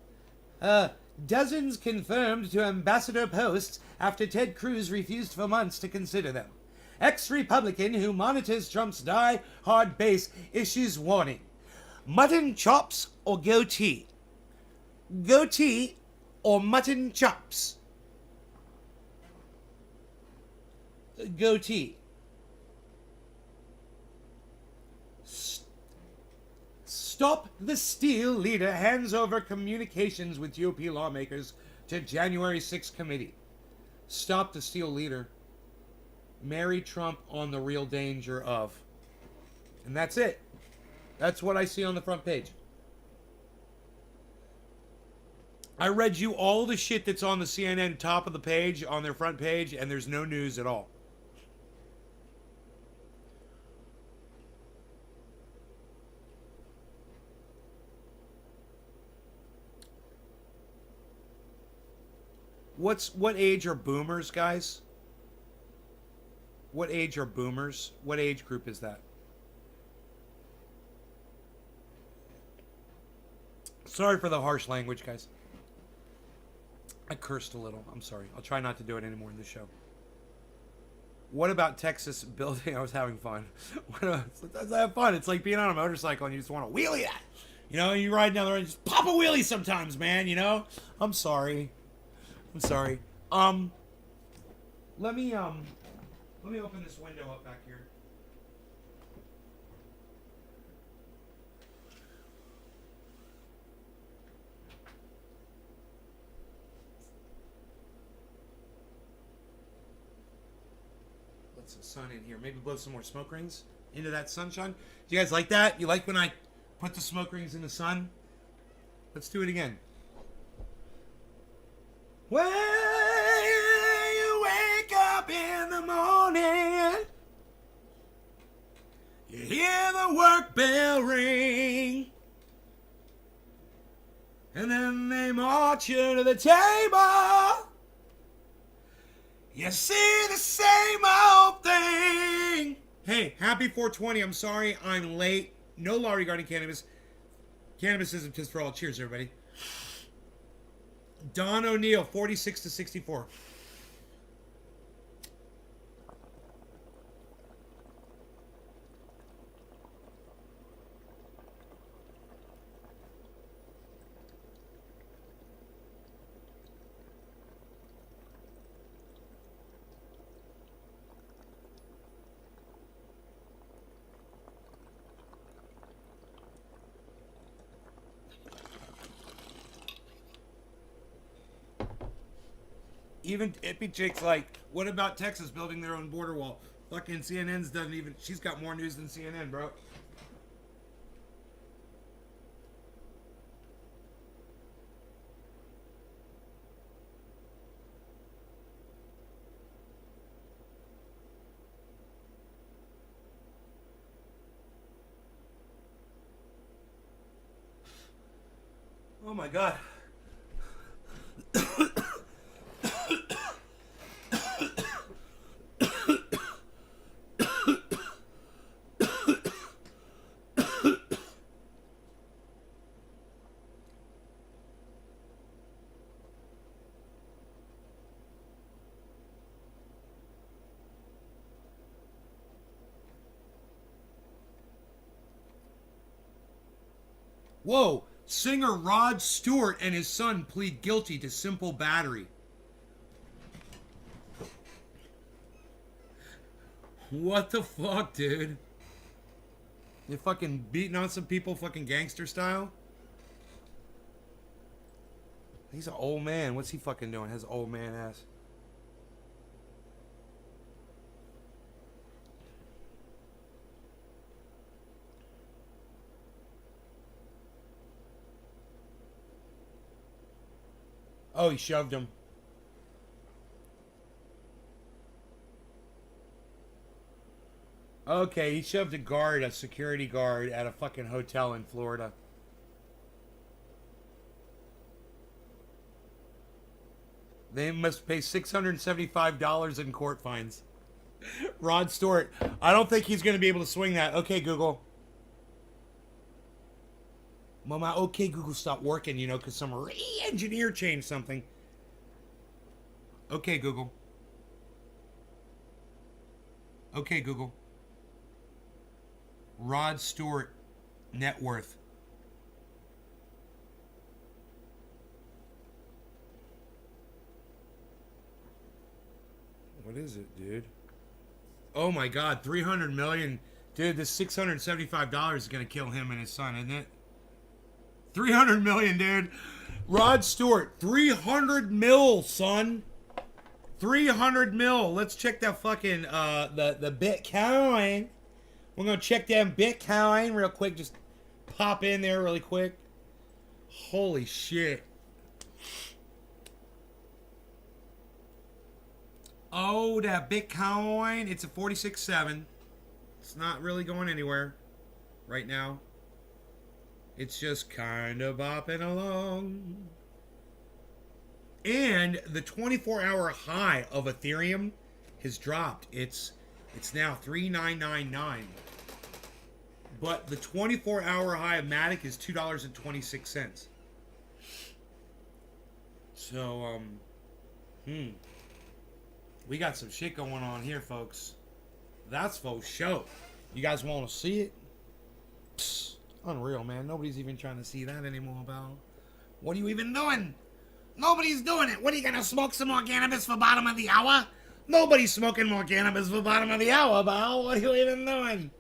Dozens confirmed to ambassador posts after Ted Cruz refused for months to consider them. Ex-Republican who monitors Trump's die-hard base issues warning. Mutton chops or goatee? Goatee or mutton chops? Goatee. Stop the Steal leader hands over communications with GOP lawmakers to January 6th committee. Stop the Steal leader. Marry Trump on the real danger of. And that's it. That's what I see on the front page. I read you all the shit that's on the CNN top of the page, on their front page, and there's no news at all. What age are boomers, guys? What age are boomers? What age group is that? Sorry for the harsh language, guys. I cursed a little. I'm sorry. I'll try not to do it anymore in this show. What about Texas building? I was having fun. Let's have fun. It's like being on a motorcycle and you just want to wheelie that. You ride down the road and just pop a wheelie sometimes, man, I'm sorry. Let me open this window up back here. Let some sun in here. Maybe blow some more smoke rings into that sunshine. Do you guys like that? You like when I put the smoke rings in the sun? Let's do it again. When you wake up in the morning, you hear the work bell ring, and then they march you to the table. You see the same old thing. Hey, happy 420. I'm sorry I'm late. No law regarding cannabis. Cannabis isn't just for all. Cheers, everybody. Don O'Neill, 46 to 64. Even hippie chicks like, what about Texas building their own border wall? Fucking CNN's doesn't even, she's got more news than CNN, bro. Oh my god. Whoa! Singer Rod Stewart and his son plead guilty to simple battery. What the fuck, dude? They fucking beating on some people fucking gangster style? He's an old man. What's he fucking doing? His old man ass. Oh, he shoved him. Okay, he shoved a security guard at a fucking hotel in Florida. They must pay $675 in court fines. Rod Stewart. I don't think he's going to be able to swing that. Okay, Google. Mama, okay, Google, stop working, you know, because some engineer changed something. Okay, Google. Okay, Google. Rod Stewart net worth. What is it, dude? Oh my god, 300 million. Dude, this $675 is going to kill him and his son, isn't it? 300 million, dude. Rod Stewart, 300 mil, son. 300 mil. Let's check that fucking the Bitcoin. We're gonna check that Bitcoin real quick. Just pop in there really quick. Holy shit. Oh, that Bitcoin. It's a 46.7. It's not really going anywhere right now. It's just kind of bopping along. And the 24-hour high of Ethereum has dropped. It's now 3,999. But the 24-hour high of Matic is $2.26. So, we got some shit going on here, folks. That's faux show. You guys want to see it? Psst, unreal, man. Nobody's even trying to see that anymore, pal. What are you even doing? Nobody's doing it. What, are you going to smoke some more cannabis for bottom of the hour? Nobody's smoking more cannabis for bottom of the hour, pal. What are you even doing?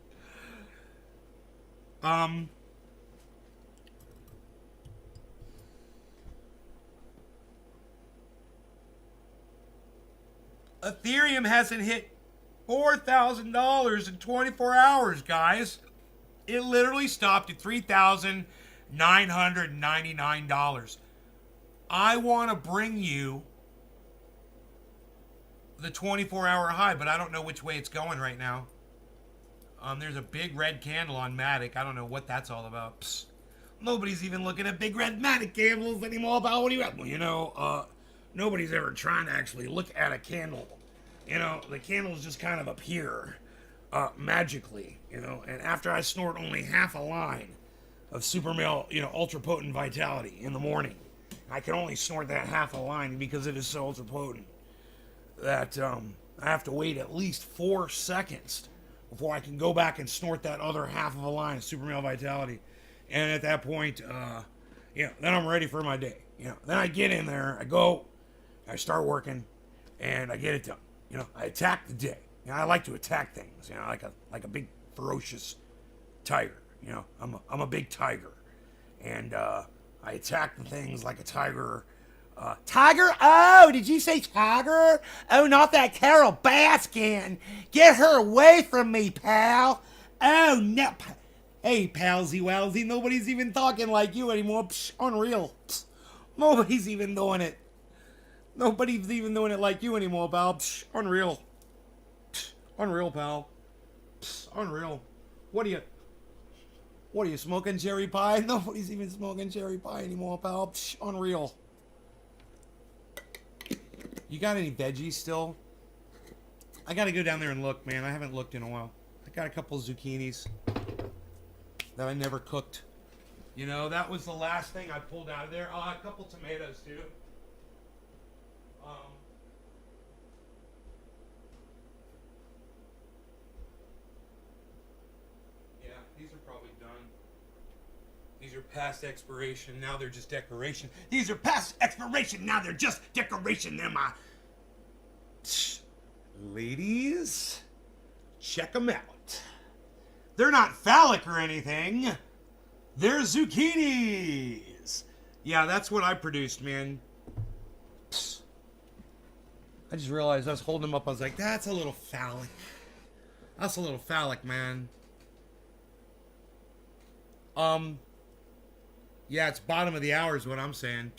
Ethereum hasn't hit $4,000 in 24 hours, guys. It literally stopped at $3,999. I want to bring you the 24-hour high, but I don't know which way it's going right now. There's a big red candle on Matic. I don't know what that's all about. Psst. Nobody's even looking at big red Matic candles anymore. About what do you have? Well, you know, nobody's ever trying to actually look at a candle. You know, the candles just kind of appear magically, you know. And after I snort only half a line of super male, you know, ultra potent vitality in the morning, I can only snort that half a line because it is so ultra potent that I have to wait at least 4 seconds before I can go back and snort that other half of a line of super male vitality. And at that point, you know, then I'm ready for my day. You know, then I get in there, I go, I start working, and I get it done. You know, I attack the day. You know, I like to attack things. You know, like a big ferocious tiger. You know, I'm a big tiger, and I attack the things like a tiger. Tiger? Oh, did you say tiger? Oh, not that Carol Baskin. Get her away from me, pal. Oh, no. Hey, palsy wowsy, nobody's even talking like you anymore. Psh, unreal. Psh, nobody's even doing it. Nobody's even doing it like you anymore, pal. Psh, unreal. Psh, unreal, pal. Psh, unreal. What do you... What are you smoking, cherry pie? Nobody's even smoking cherry pie anymore, pal. Psh, unreal. You got any veggies still? I gotta go down there and look, man. I haven't looked in a while. I got a couple zucchinis that I never cooked. You know, that was the last thing I pulled out of there. Oh, a couple tomatoes too. Yeah, these are probably done. These are past expiration. Now they're just decoration. These are past expiration. Now they're just decoration. They're my... Ladies, check them out. They're not phallic or anything. They're zucchinis. Yeah, that's what I produced, man. I just realized I was holding them up. I was like, that's a little phallic. That's a little phallic, man. Yeah, it's bottom of the hour is what I'm saying.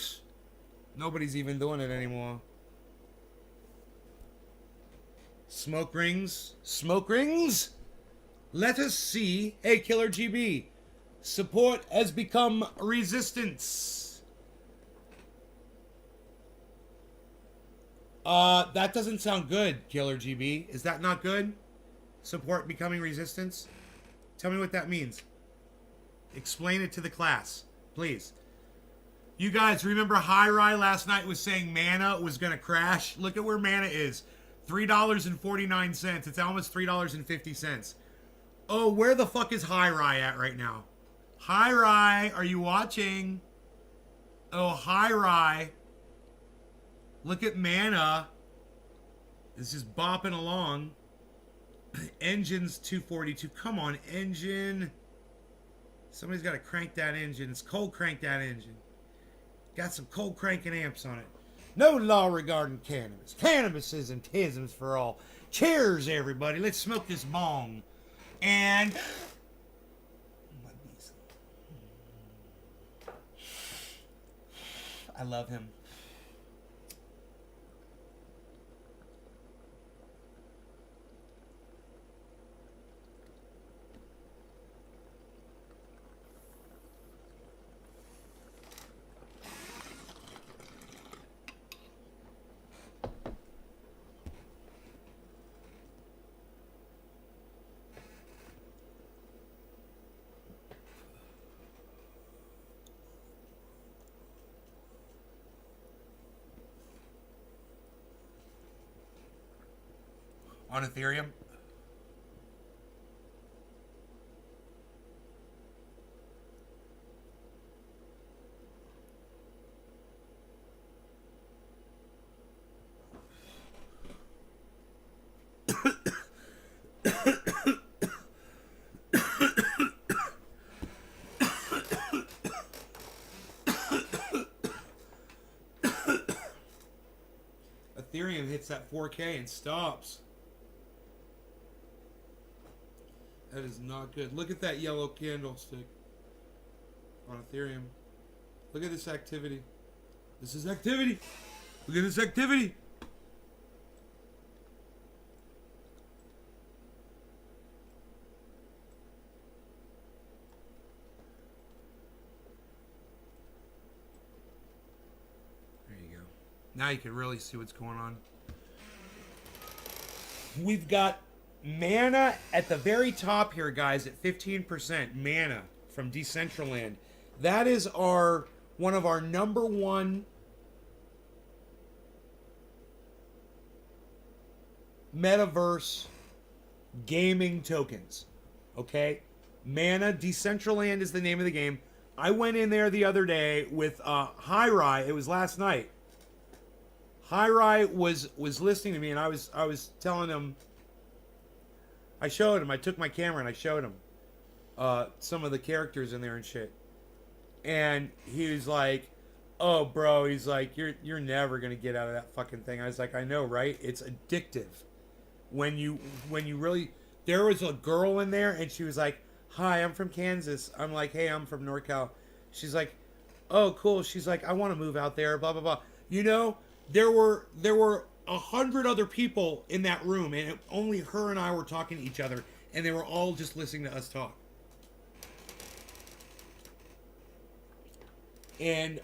Nobody's even doing it anymore. Smoke rings? Smoke rings? Let us see. Hey, Killer GB. Support has become resistance. That doesn't sound good, Killer GB. Is that not good? Support becoming resistance? Tell me what that means. Explain it to the class, please. You guys remember Hi-Ri last night was saying Mana was going to crash? Look at where Mana is. $3.49. It's almost $3.50. Oh, where the fuck is Hi-Ri at right now? Hi-Ri, are you watching? Oh, Hi-Ri. Look at Mana. It's just bopping along. Engine's 242. Come on, engine. Somebody's got to crank that engine. It's cold crank that engine. Got some cold cranking amps on it. No law regarding cannabis. Cannabis is and tisms for all. Cheers, everybody. Let's smoke this bong. And... I love him. On Ethereum. Ethereum hits that 4K and stops. That is not good. Look at that yellow candlestick on Ethereum. Look at this activity. This is activity. Look at this activity. There you go. Now you can really see what's going on. We've got Mana at the very top here, guys, at 15%. Mana from Decentraland. That is one of our number one metaverse gaming tokens. Okay? Mana, Decentraland is the name of the game. I went in there the other day with Hi-Ri. It was last night. Hi-Ri was listening to me, and I was telling him. I showed him. I took my camera and I showed him some of the characters in there and shit. And he was like, "Oh, bro," he's like, "You're never gonna get out of that fucking thing." I was like, "I know, right? It's addictive. When you really." There was a girl in there, and she was like, "Hi, I'm from Kansas." I'm like, "Hey, I'm from NorCal." She's like, "Oh, cool." She's like, "I want to move out there." Blah blah blah. You know, there were 100 other people in that room, and only her and I were talking to each other, and they were all just listening to us talk. And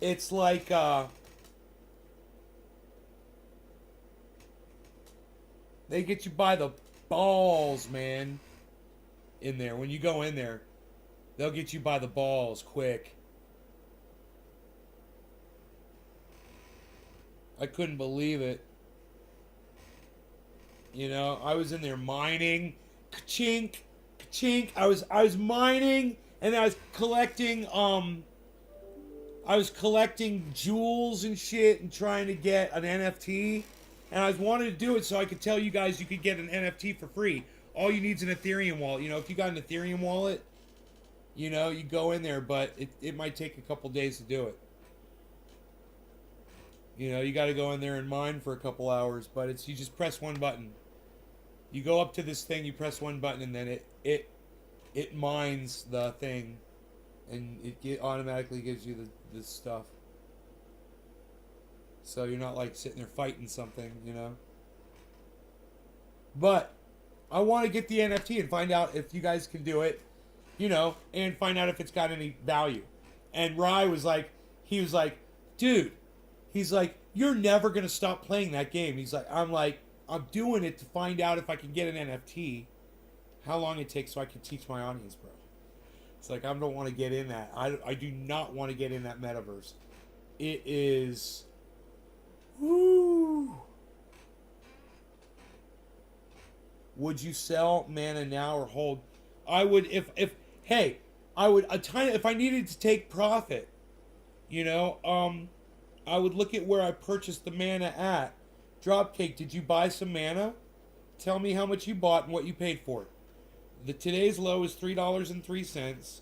it's like they get you by the balls, man. In there, when you go in there, they'll get you by the balls quick. I couldn't believe it. You know, I was in there mining, ka-chink, ka-chink. I was mining, and I was collecting jewels and shit and trying to get an NFT. And I was wanting to do it so I could tell you guys you could get an NFT for free. All you need is an Ethereum wallet. You know, if you got an Ethereum wallet, you know, you go in there, but it might take a couple days to do it. You know, you got to go in there and mine for a couple hours, but it's you just press one button. You go up to this thing, you press one button, and then it mines the thing, and it automatically gives you the stuff. So you're not like sitting there fighting something, you know. But I want to get the NFT and find out if you guys can do it, you know, and find out if it's got any value. And Rye was like, dude, he's like, you're never going to stop playing that game. He's like, I'm doing it to find out if I can get an NFT, how long it takes so I can teach my audience, bro. It's like, I don't want to get in that. I do not want to get in that metaverse. It is... Woo! Would you sell mana now or hold? I would I would if I needed to take profit, you know, I would look at where I purchased the mana at. Dropcake, did you buy some mana? Tell me how much you bought and what you paid for it. Today's low is $3.03.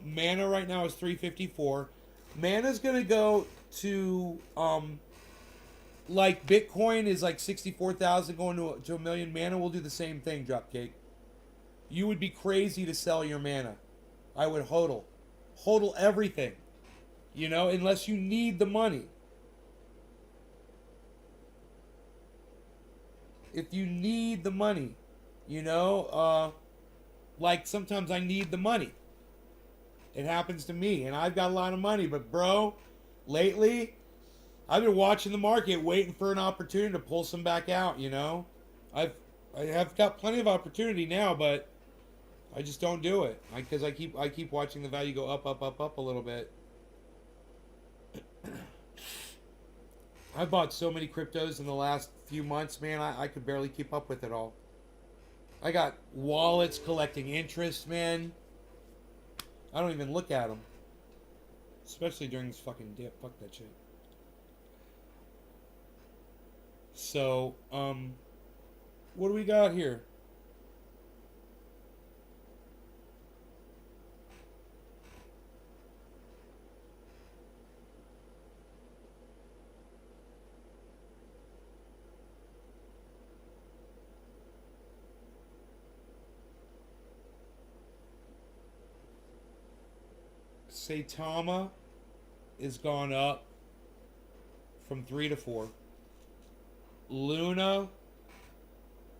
Mana right now is $3.54. Mana's gonna go to like Bitcoin is like 64,000 going to a million. Mana will do the same thing, Dropcake. You would be crazy to sell your mana. I would hodl everything, you know, unless you need the money. If you need the money, you know, like sometimes I need the money. It happens to me, and I've got a lot of money, but bro, lately, I've been watching the market, waiting for an opportunity to pull some back out, you know. I have got plenty of opportunity now, but I just don't do it because I keep watching the value go up a little bit. I bought so many cryptos in the last few months, man. I could barely keep up with it all. I got wallets collecting interest, man. I don't even look at them, especially during this fucking dip. Fuck that shit. So, what do we got here? Saitama is gone up from 3 to 4. Luna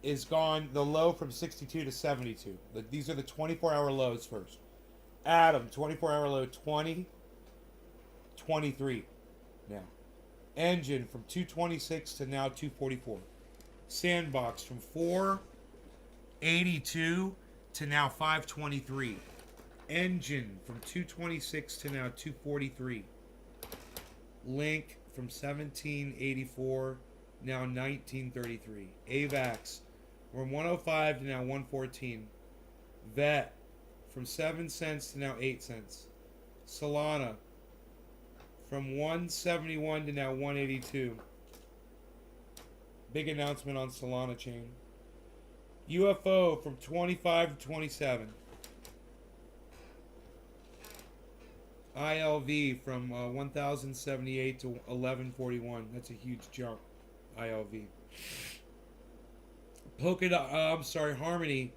is gone, the low from 62 to 72. These are the 24-hour lows first. Atom, 24-hour low, 20, 23 now. Engine from 226 to now 244. Sandbox from 482 to now 523. Engine from 226 to now 243. Link from 1784 now 1933. AVAX from 105 to now 114. VET from 7 cents to now 8 cents. Solana from 171 to now 182. Big announcement on Solana chain. UFO from 25 to 27. ILV from 1,078 to 1141. That's a huge jump. ILV. Harmony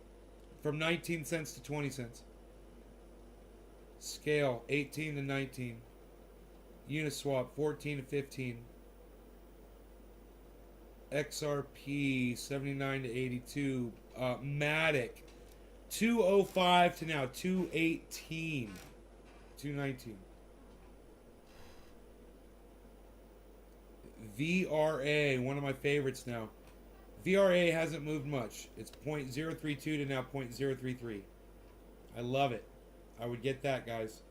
from 19 cents to 20 cents. Scale 18 to 19. Uniswap 14 to 15. XRP 79 to 82. Matic 205 to now 218. 219. VRA, one of my favorites now. VRA hasn't moved much. It's 0.032 to now 0.033. I love it. I would get that, guys.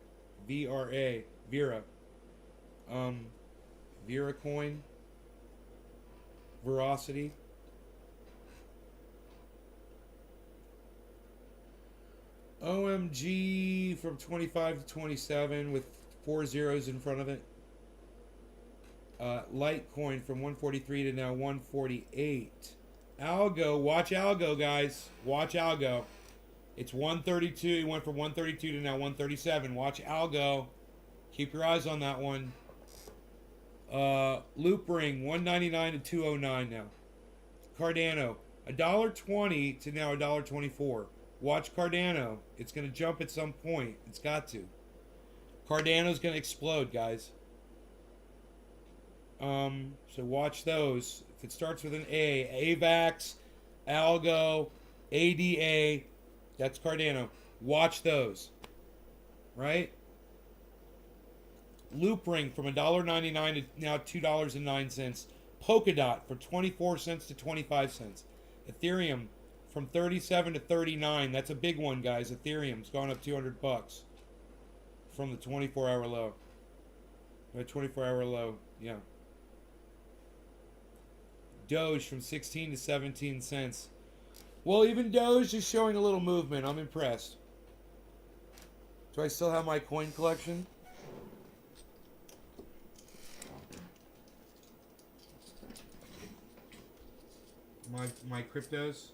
VRA, Vera. Vera coin. Veracity. OMG from 25 to 27 with 4 zeros in front of it. Litecoin from 143 to now 148. Algo, watch Algo, guys. Watch Algo. It's 132. It went from 132 to now 137. Watch Algo. Keep your eyes on that one. Loop Ring, 199 to 209 now. Cardano, $1.20 to now $1.24. Watch Cardano. It's going to jump at some point. It's got to. Cardano's going to explode, guys. So watch those. If it starts with an A, AVAX, Algo, ADA, that's Cardano. Watch those. Right? Loop Ring from $1.99 to now $2.09. Polkadot from 24 cents to 25 cents. Ethereum from 37 to 39. That's a big one, guys. Ethereum's gone up $200 from the 24-hour low. The 24-hour low, yeah. Doge from 16 to 17 cents. Well, even Doge is showing a little movement. I'm impressed. Do I still have my coin collection? My cryptos?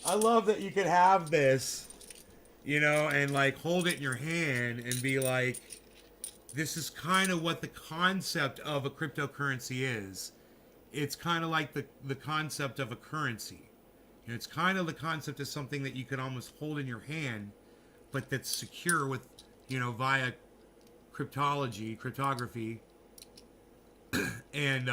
I love that you could have this, you know, and like hold it in your hand and be like, this is kind of what the concept of a cryptocurrency is. It's kind of like the concept of a currency. You know, it's kind of the concept of something that you can almost hold in your hand, but that's secure with, you know, via cryptography, and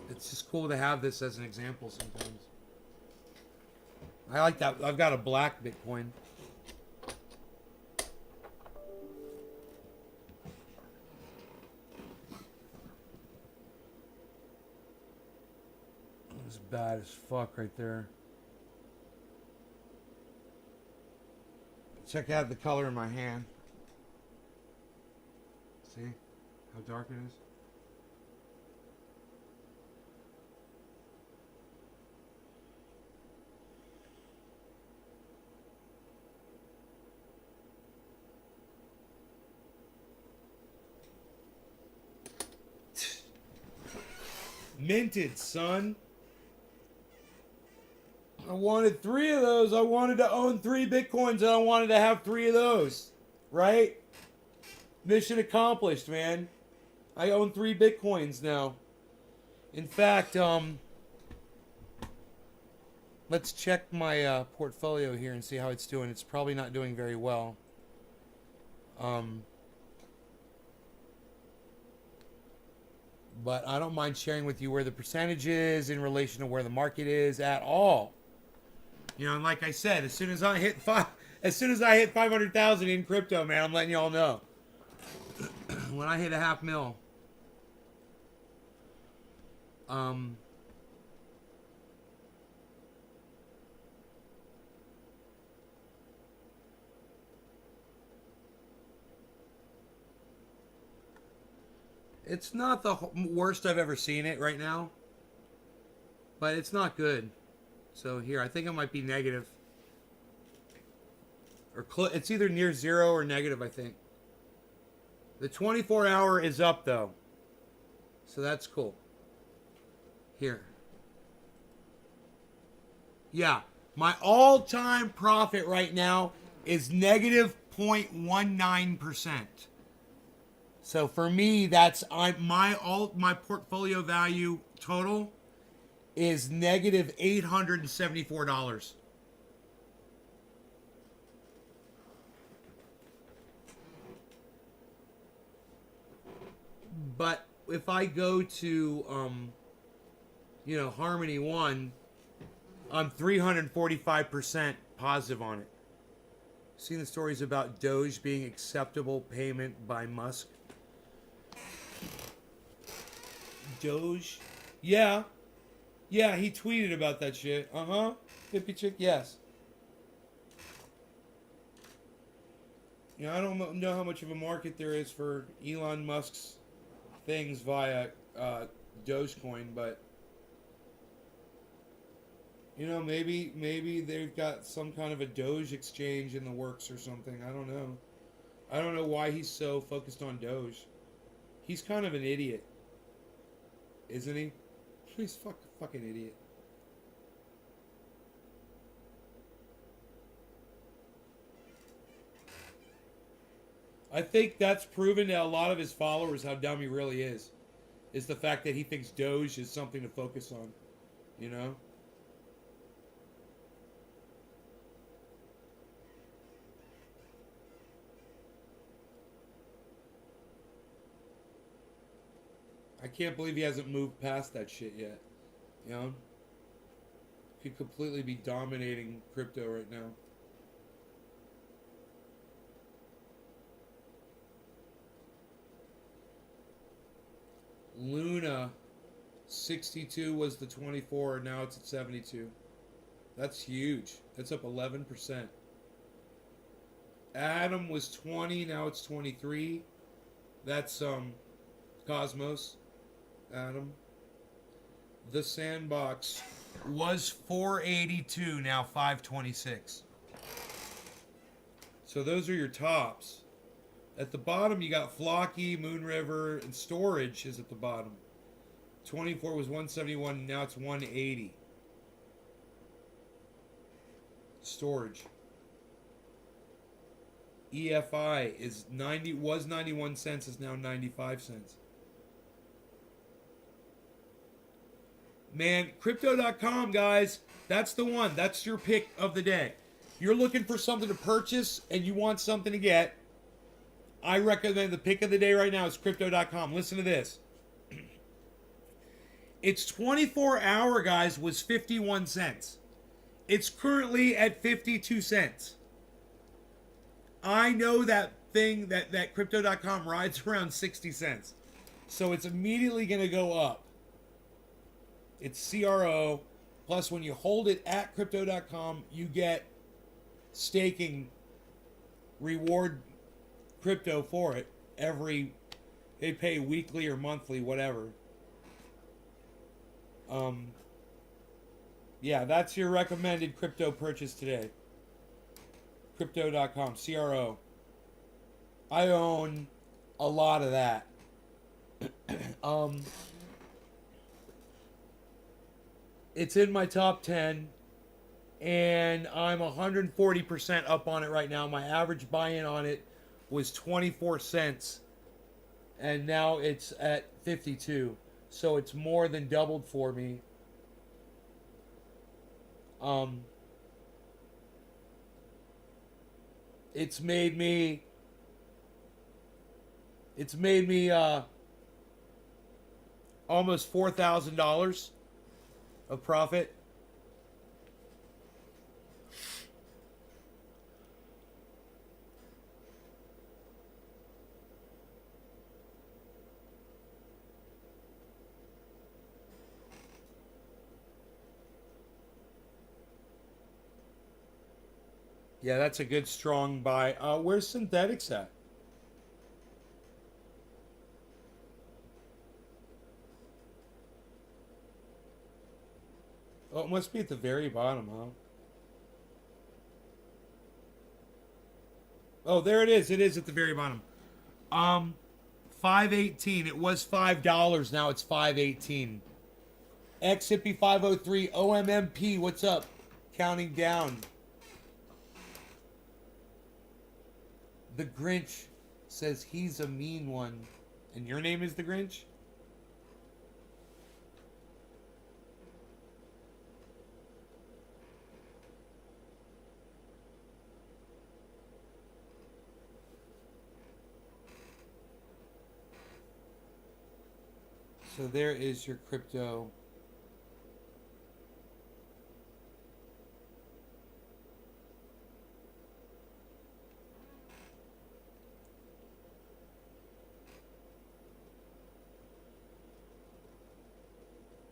it's just cool to have this as an example sometimes. I like that. I've got a black Bitcoin. It's bad as fuck right there. Check out the color in my hand. See how dark it is? Minted, son. I wanted 3 of those. I wanted to own 3 Bitcoins and I wanted to have 3 of those. Right? Mission accomplished, man. I own 3 Bitcoins now. In fact, let's check my portfolio here and see how it's doing. It's probably not doing very well. But I don't mind sharing with you where the percentage is in relation to where the market is at all. You know, and like I said, as soon as I hit 500,000 in crypto, man, I'm letting y'all know. When I hit a $500,000, it's not the worst I've ever seen it right now, but it's not good. So here, I think it might be negative. Or it's either near 0 or negative, I think. The 24-hour is up, though. So that's cool. Here. Yeah. My all-time profit right now is negative 0.19%. So for me, that's my portfolio value total is negative $874. But if I go to Harmony One, I'm 345% positive on it. Seen the stories about Doge being acceptable payment by Musk? Doge? Yeah. Yeah, he tweeted about that shit. Uh-huh. Hippie chick, yes. I don't know how much of a market there is for Elon Musk's things via Dogecoin, but maybe they've got some kind of a Doge exchange in the works or something. I don't know. I don't know why he's so focused on Doge. He's kind of an idiot, isn't he? He's fucking idiot. I think that's proven to a lot of his followers how dumb he really is the fact that he thinks Doge is something to focus on, you know? I can't believe he hasn't moved past that shit yet, you know? He could completely be dominating crypto right now. Luna 62 was the 24, now it's at 72. That's huge. That's up 11%. Atom was 20, now it's 23. That's Cosmos. Atom. The Sandbox was 482, now 526. So those are your tops. At the bottom, you got Flocky, Moon River, and Storage is at the bottom. 24 was 171, now it's 180. Storage. EFI is 90, was 91 cents, is now 95 cents. Man, Crypto.com, guys, that's the one. That's your pick of the day. You're looking for something to purchase and you want something to get. I recommend the pick of the day right now is Crypto.com. Listen to this. Its 24-hour, guys, was 51 cents. It's currently at 52 cents. I know that thing that Crypto.com rides around 60 cents. So it's immediately going to go up. It's CRO. Plus, when you hold it at Crypto.com, you get staking reward crypto for it. They pay weekly or monthly, whatever. Yeah, that's your recommended crypto purchase today. Crypto.com, CRO. I own a lot of that. It's in my top 10, and I'm 140% up on it right now. My average buy-in on it was 24 cents, and now it's at 52. So it's more than doubled for me. It's made me almost $4,000 of profit. Yeah, that's a good strong buy. Where's Synthetics at? Oh, it must be at the very bottom, huh? Oh, there it is. It is at the very bottom. 518. It was $5. Now it's 518. X Hippie 503 OMMP. What's up? Counting down. The Grinch says he's a mean one. And your name is the Grinch? So there is your crypto.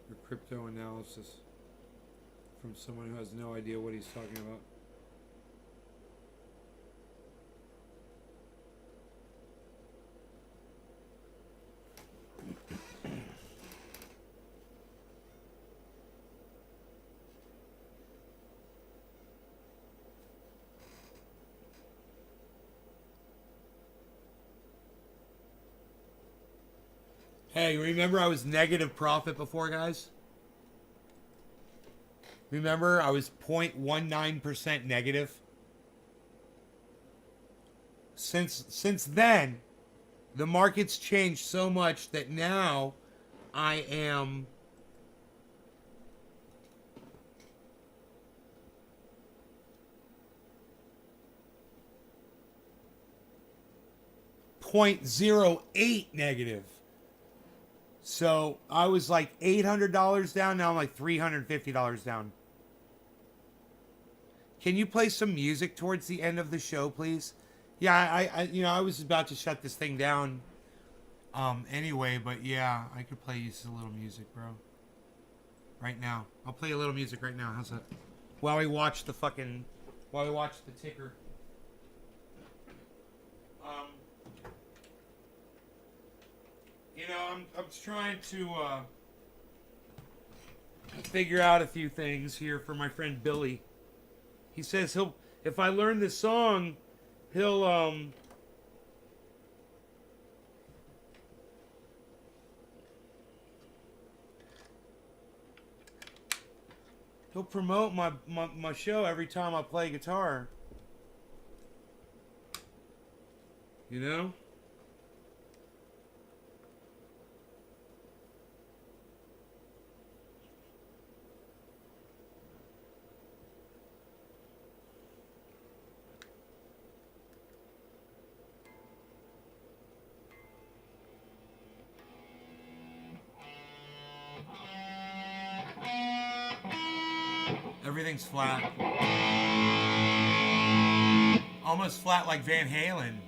Your crypto analysis from someone who has no idea what he's talking about. Hey, remember I was negative profit before, guys? Remember I was 0.19% negative? Since then, the market's changed so much that now I am 0.08 negative. So I was like $800 down. Now I'm like $350 down. Can you play some music towards the end of the show, please? Yeah, I was about to shut this thing down. Anyway, but yeah, I could play you a little music, bro. Right now, I'll play a little music right now. How's that? While we watch the ticker. I'm trying to figure out a few things here for my friend Billy. He says if I learn this song, he'll promote my show every time I play guitar. You know? Everything's flat. Almost flat like Van Halen.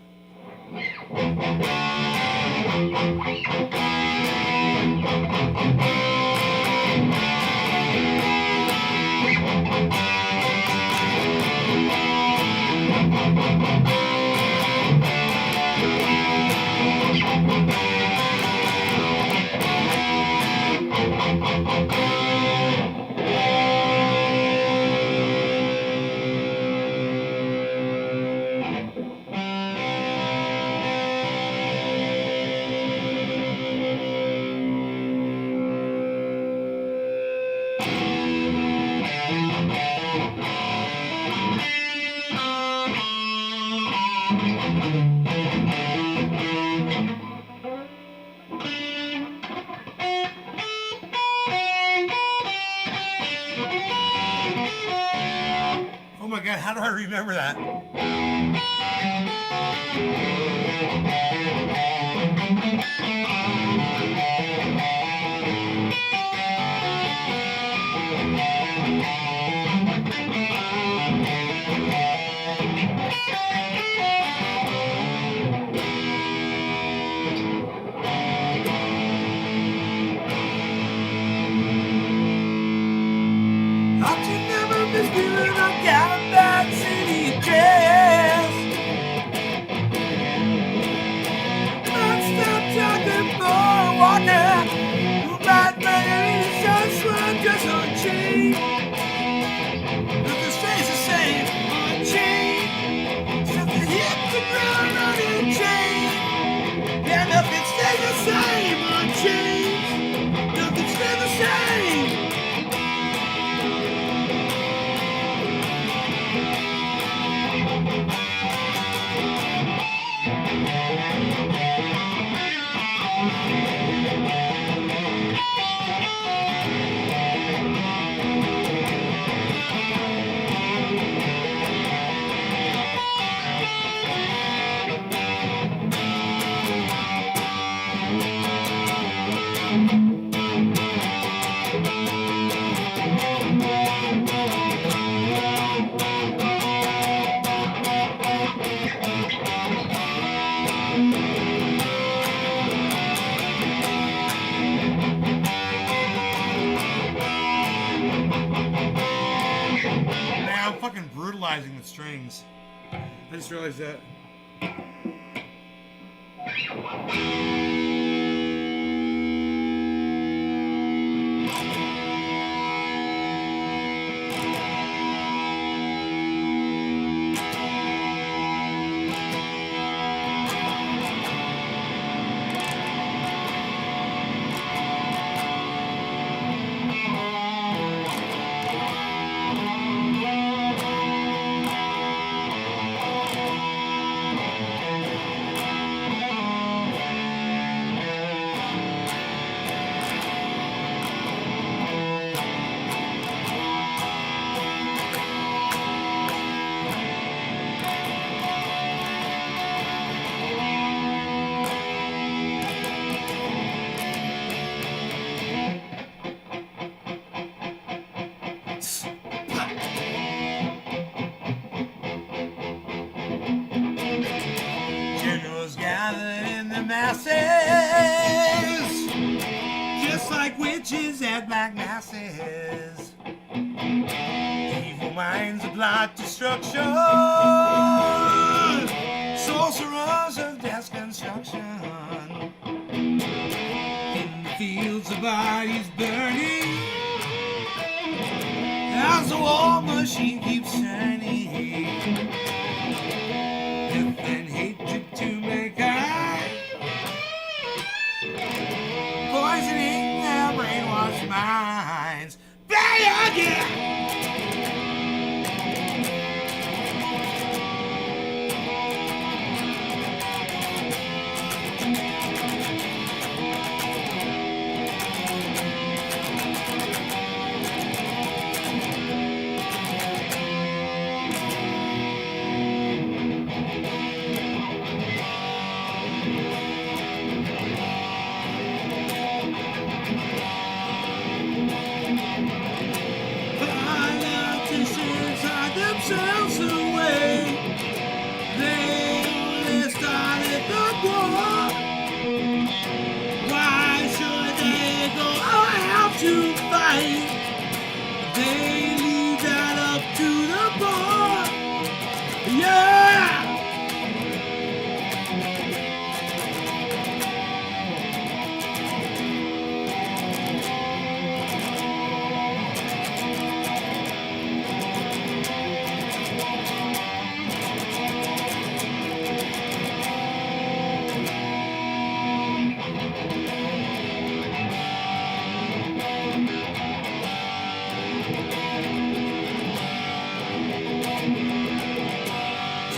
Oh my God, how do I remember that? Man, I'm fucking brutalizing the strings. I just realized that. Generals gathered in the masses, just like witches at black masses. Evil minds of plot destruction, sorcerers of death's construction. In the fields of bodies burning, as the war machine keeps turning. Death and hatred to mankind, poisoning their brainwashed minds. Bang again! Politicians hide themselves away. They only started the war. Why should they go out to fight? They leave that up to the poor. Yeah!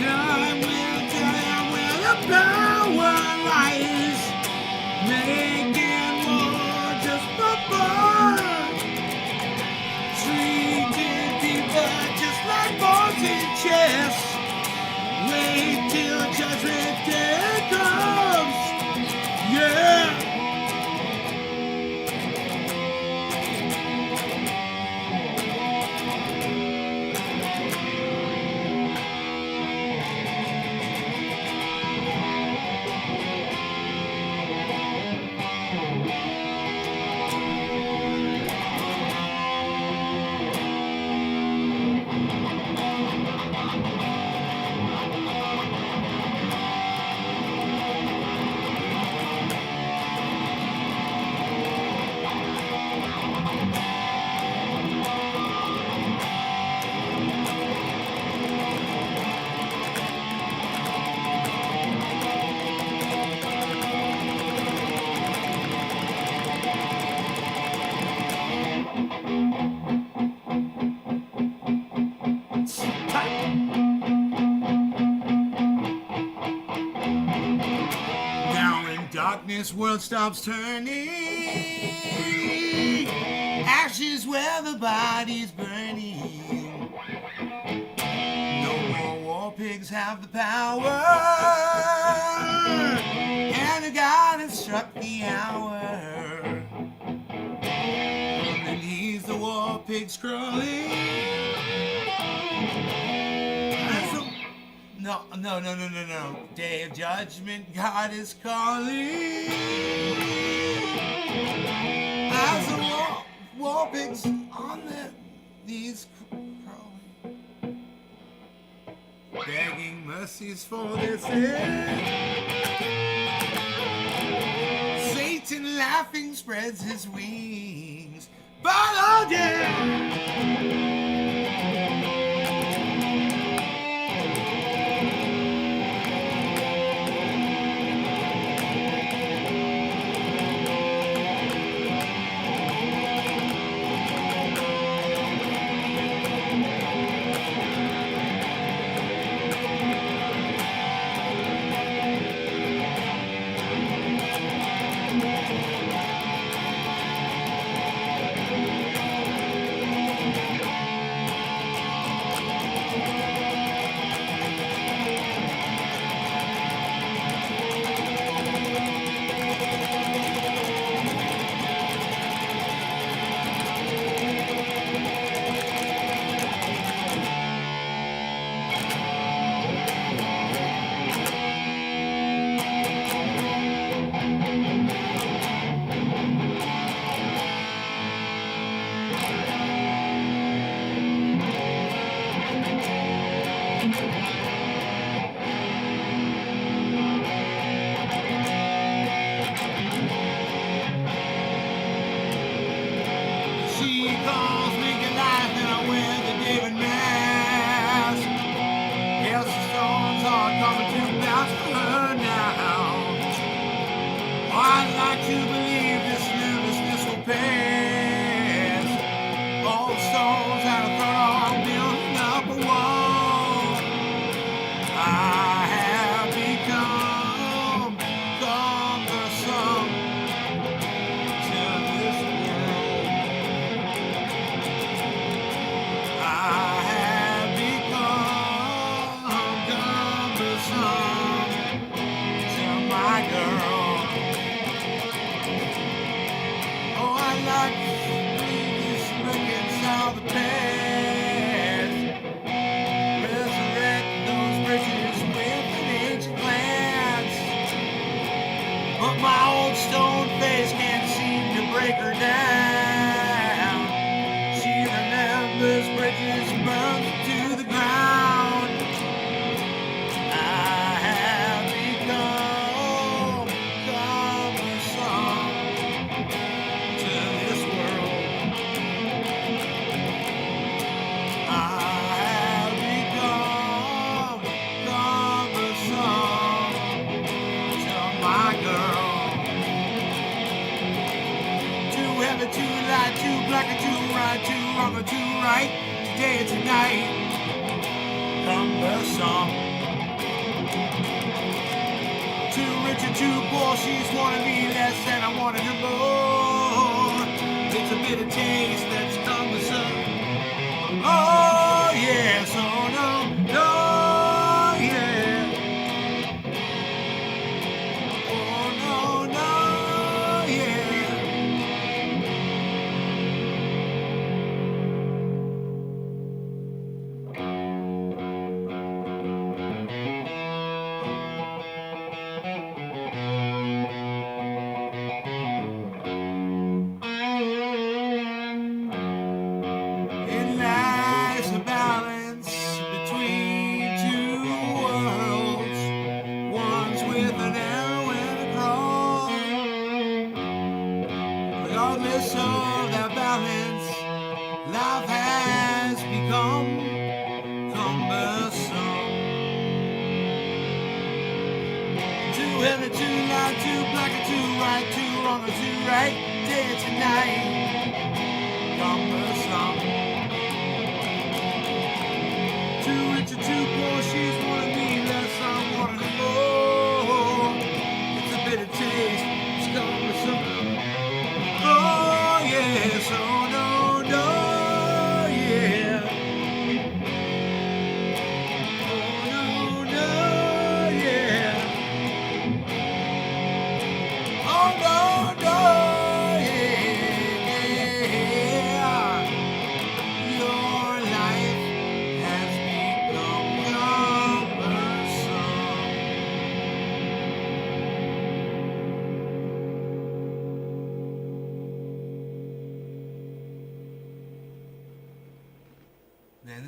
Time will tell where the power lies. Making war just for fun. Treating people just like balls in chess. Wait till judgment day comes. Yeah. Now when darkness world stops turning, ashes where the body's burning. No more war pigs have the power, and the God has struck the hour. snakes crawling. No. Day of judgment, God is calling. As the war pigs on their knees crawling, begging mercies for their sin. Satan laughing spreads his wings. Follow down.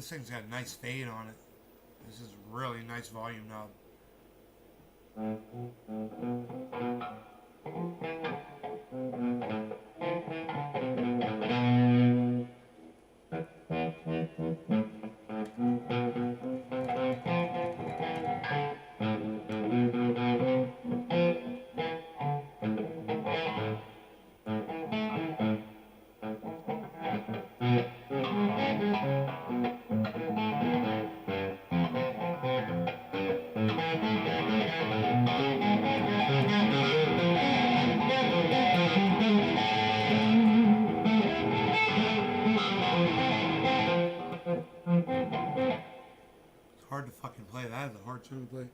this thing's got a nice fade on it. This is really nice volume knob. Hard to fucking play. That is a hard tune to play.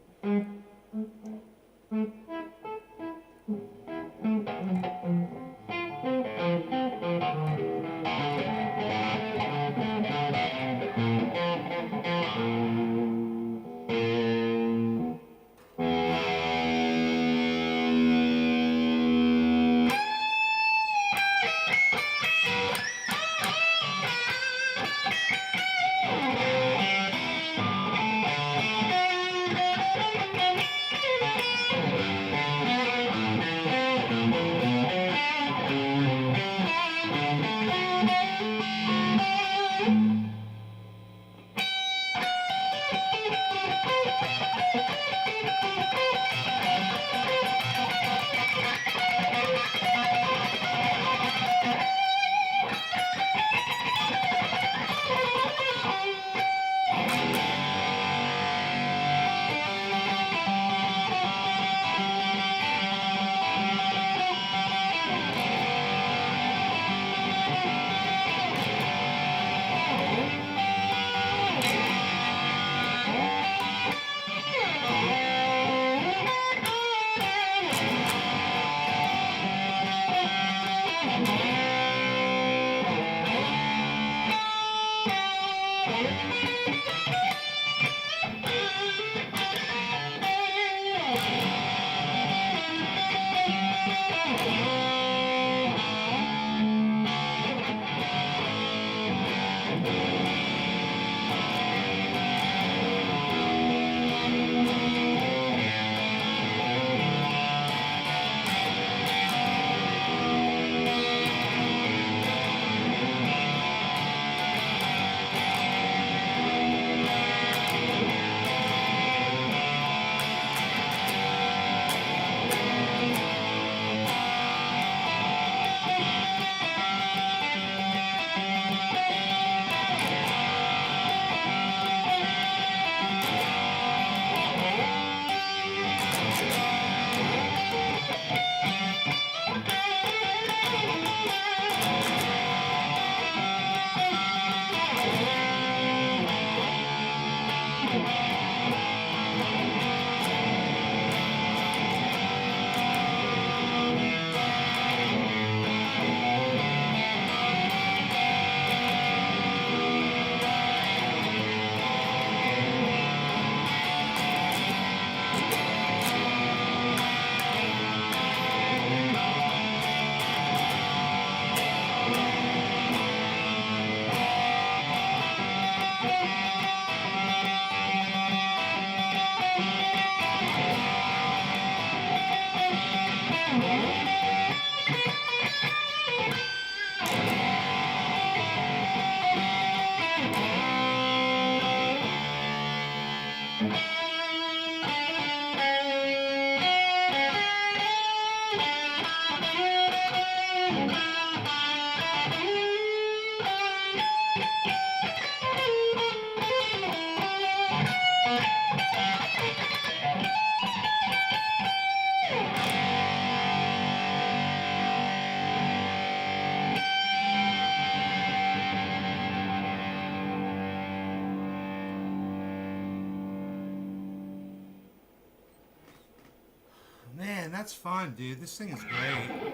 Man, that's fun, dude. This thing is great.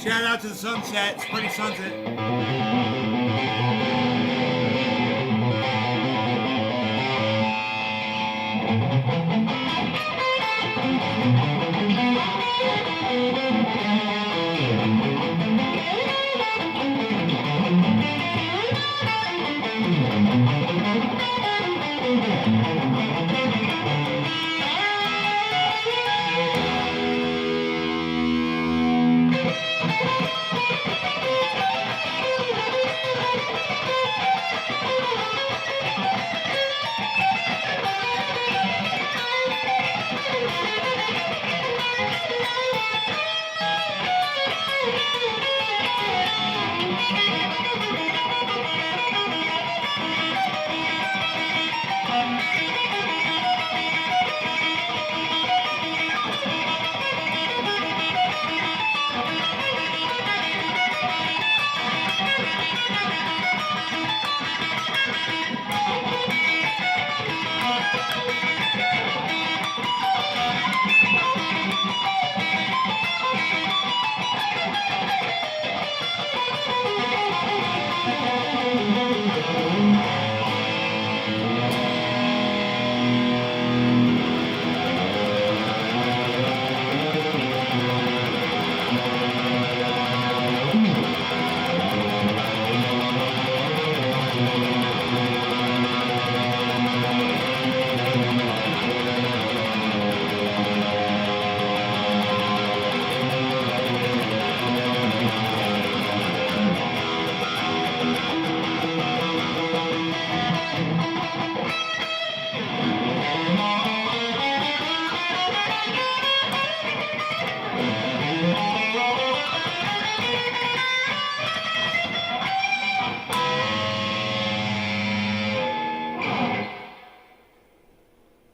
Shout out to the sunset. It's pretty sunset.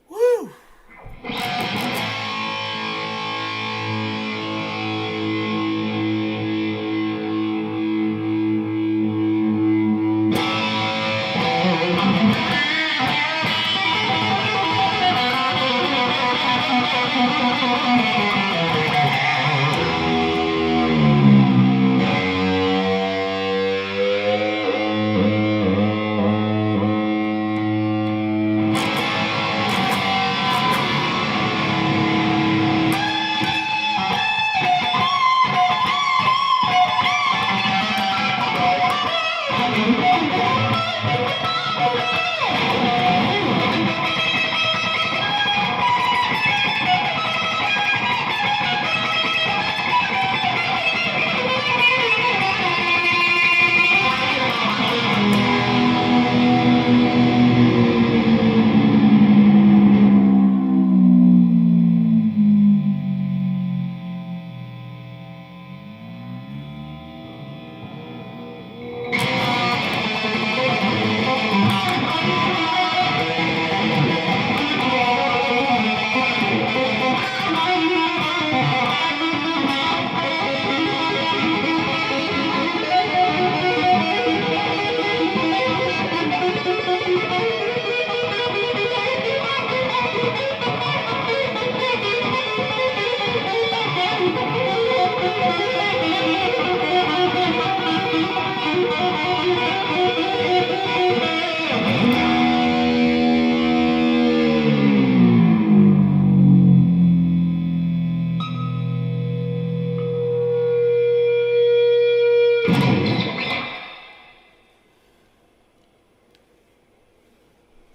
Woo!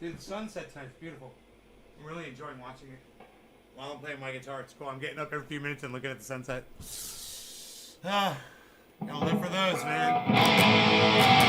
Dude, the sunset tonight's beautiful. I'm really enjoying watching it. While I'm playing my guitar, it's cool. I'm getting up every few minutes and looking at the sunset. Ah, gotta live for those, man.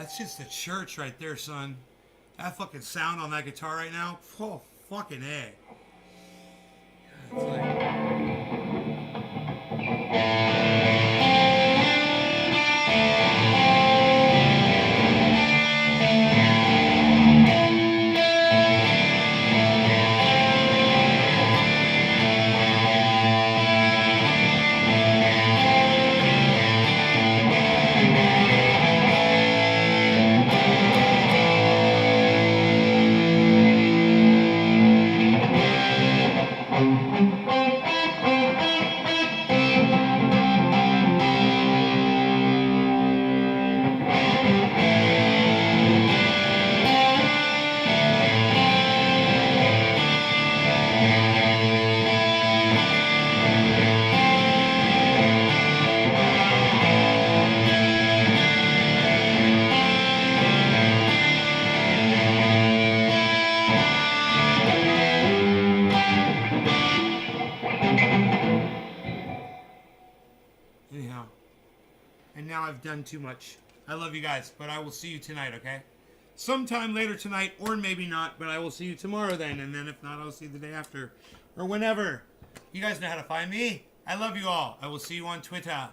That's just a church right there, son. That fucking sound on that guitar right now. Oh, fucking A. It's like... Anyhow. And now I've done too much. I love you guys, but I will see you tonight, okay? Sometime later tonight, or maybe not, but I will see you tomorrow then. And then if not, I'll see you the day after. Or whenever. You guys know how to find me. I love you all. I will see you on Twitter.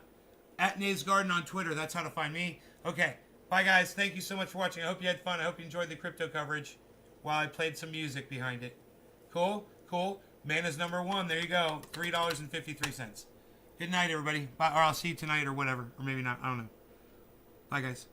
At Nays Garden on Twitter. That's how to find me. Okay. Bye, guys. Thank you so much for watching. I hope you had fun. I hope you enjoyed the crypto coverage while I played some music behind it. Cool? Cool. Mana's number one. There you go. $3.53. Good night, everybody. Bye. Or I'll see you tonight or whatever. Or maybe not. I don't know. Bye, guys.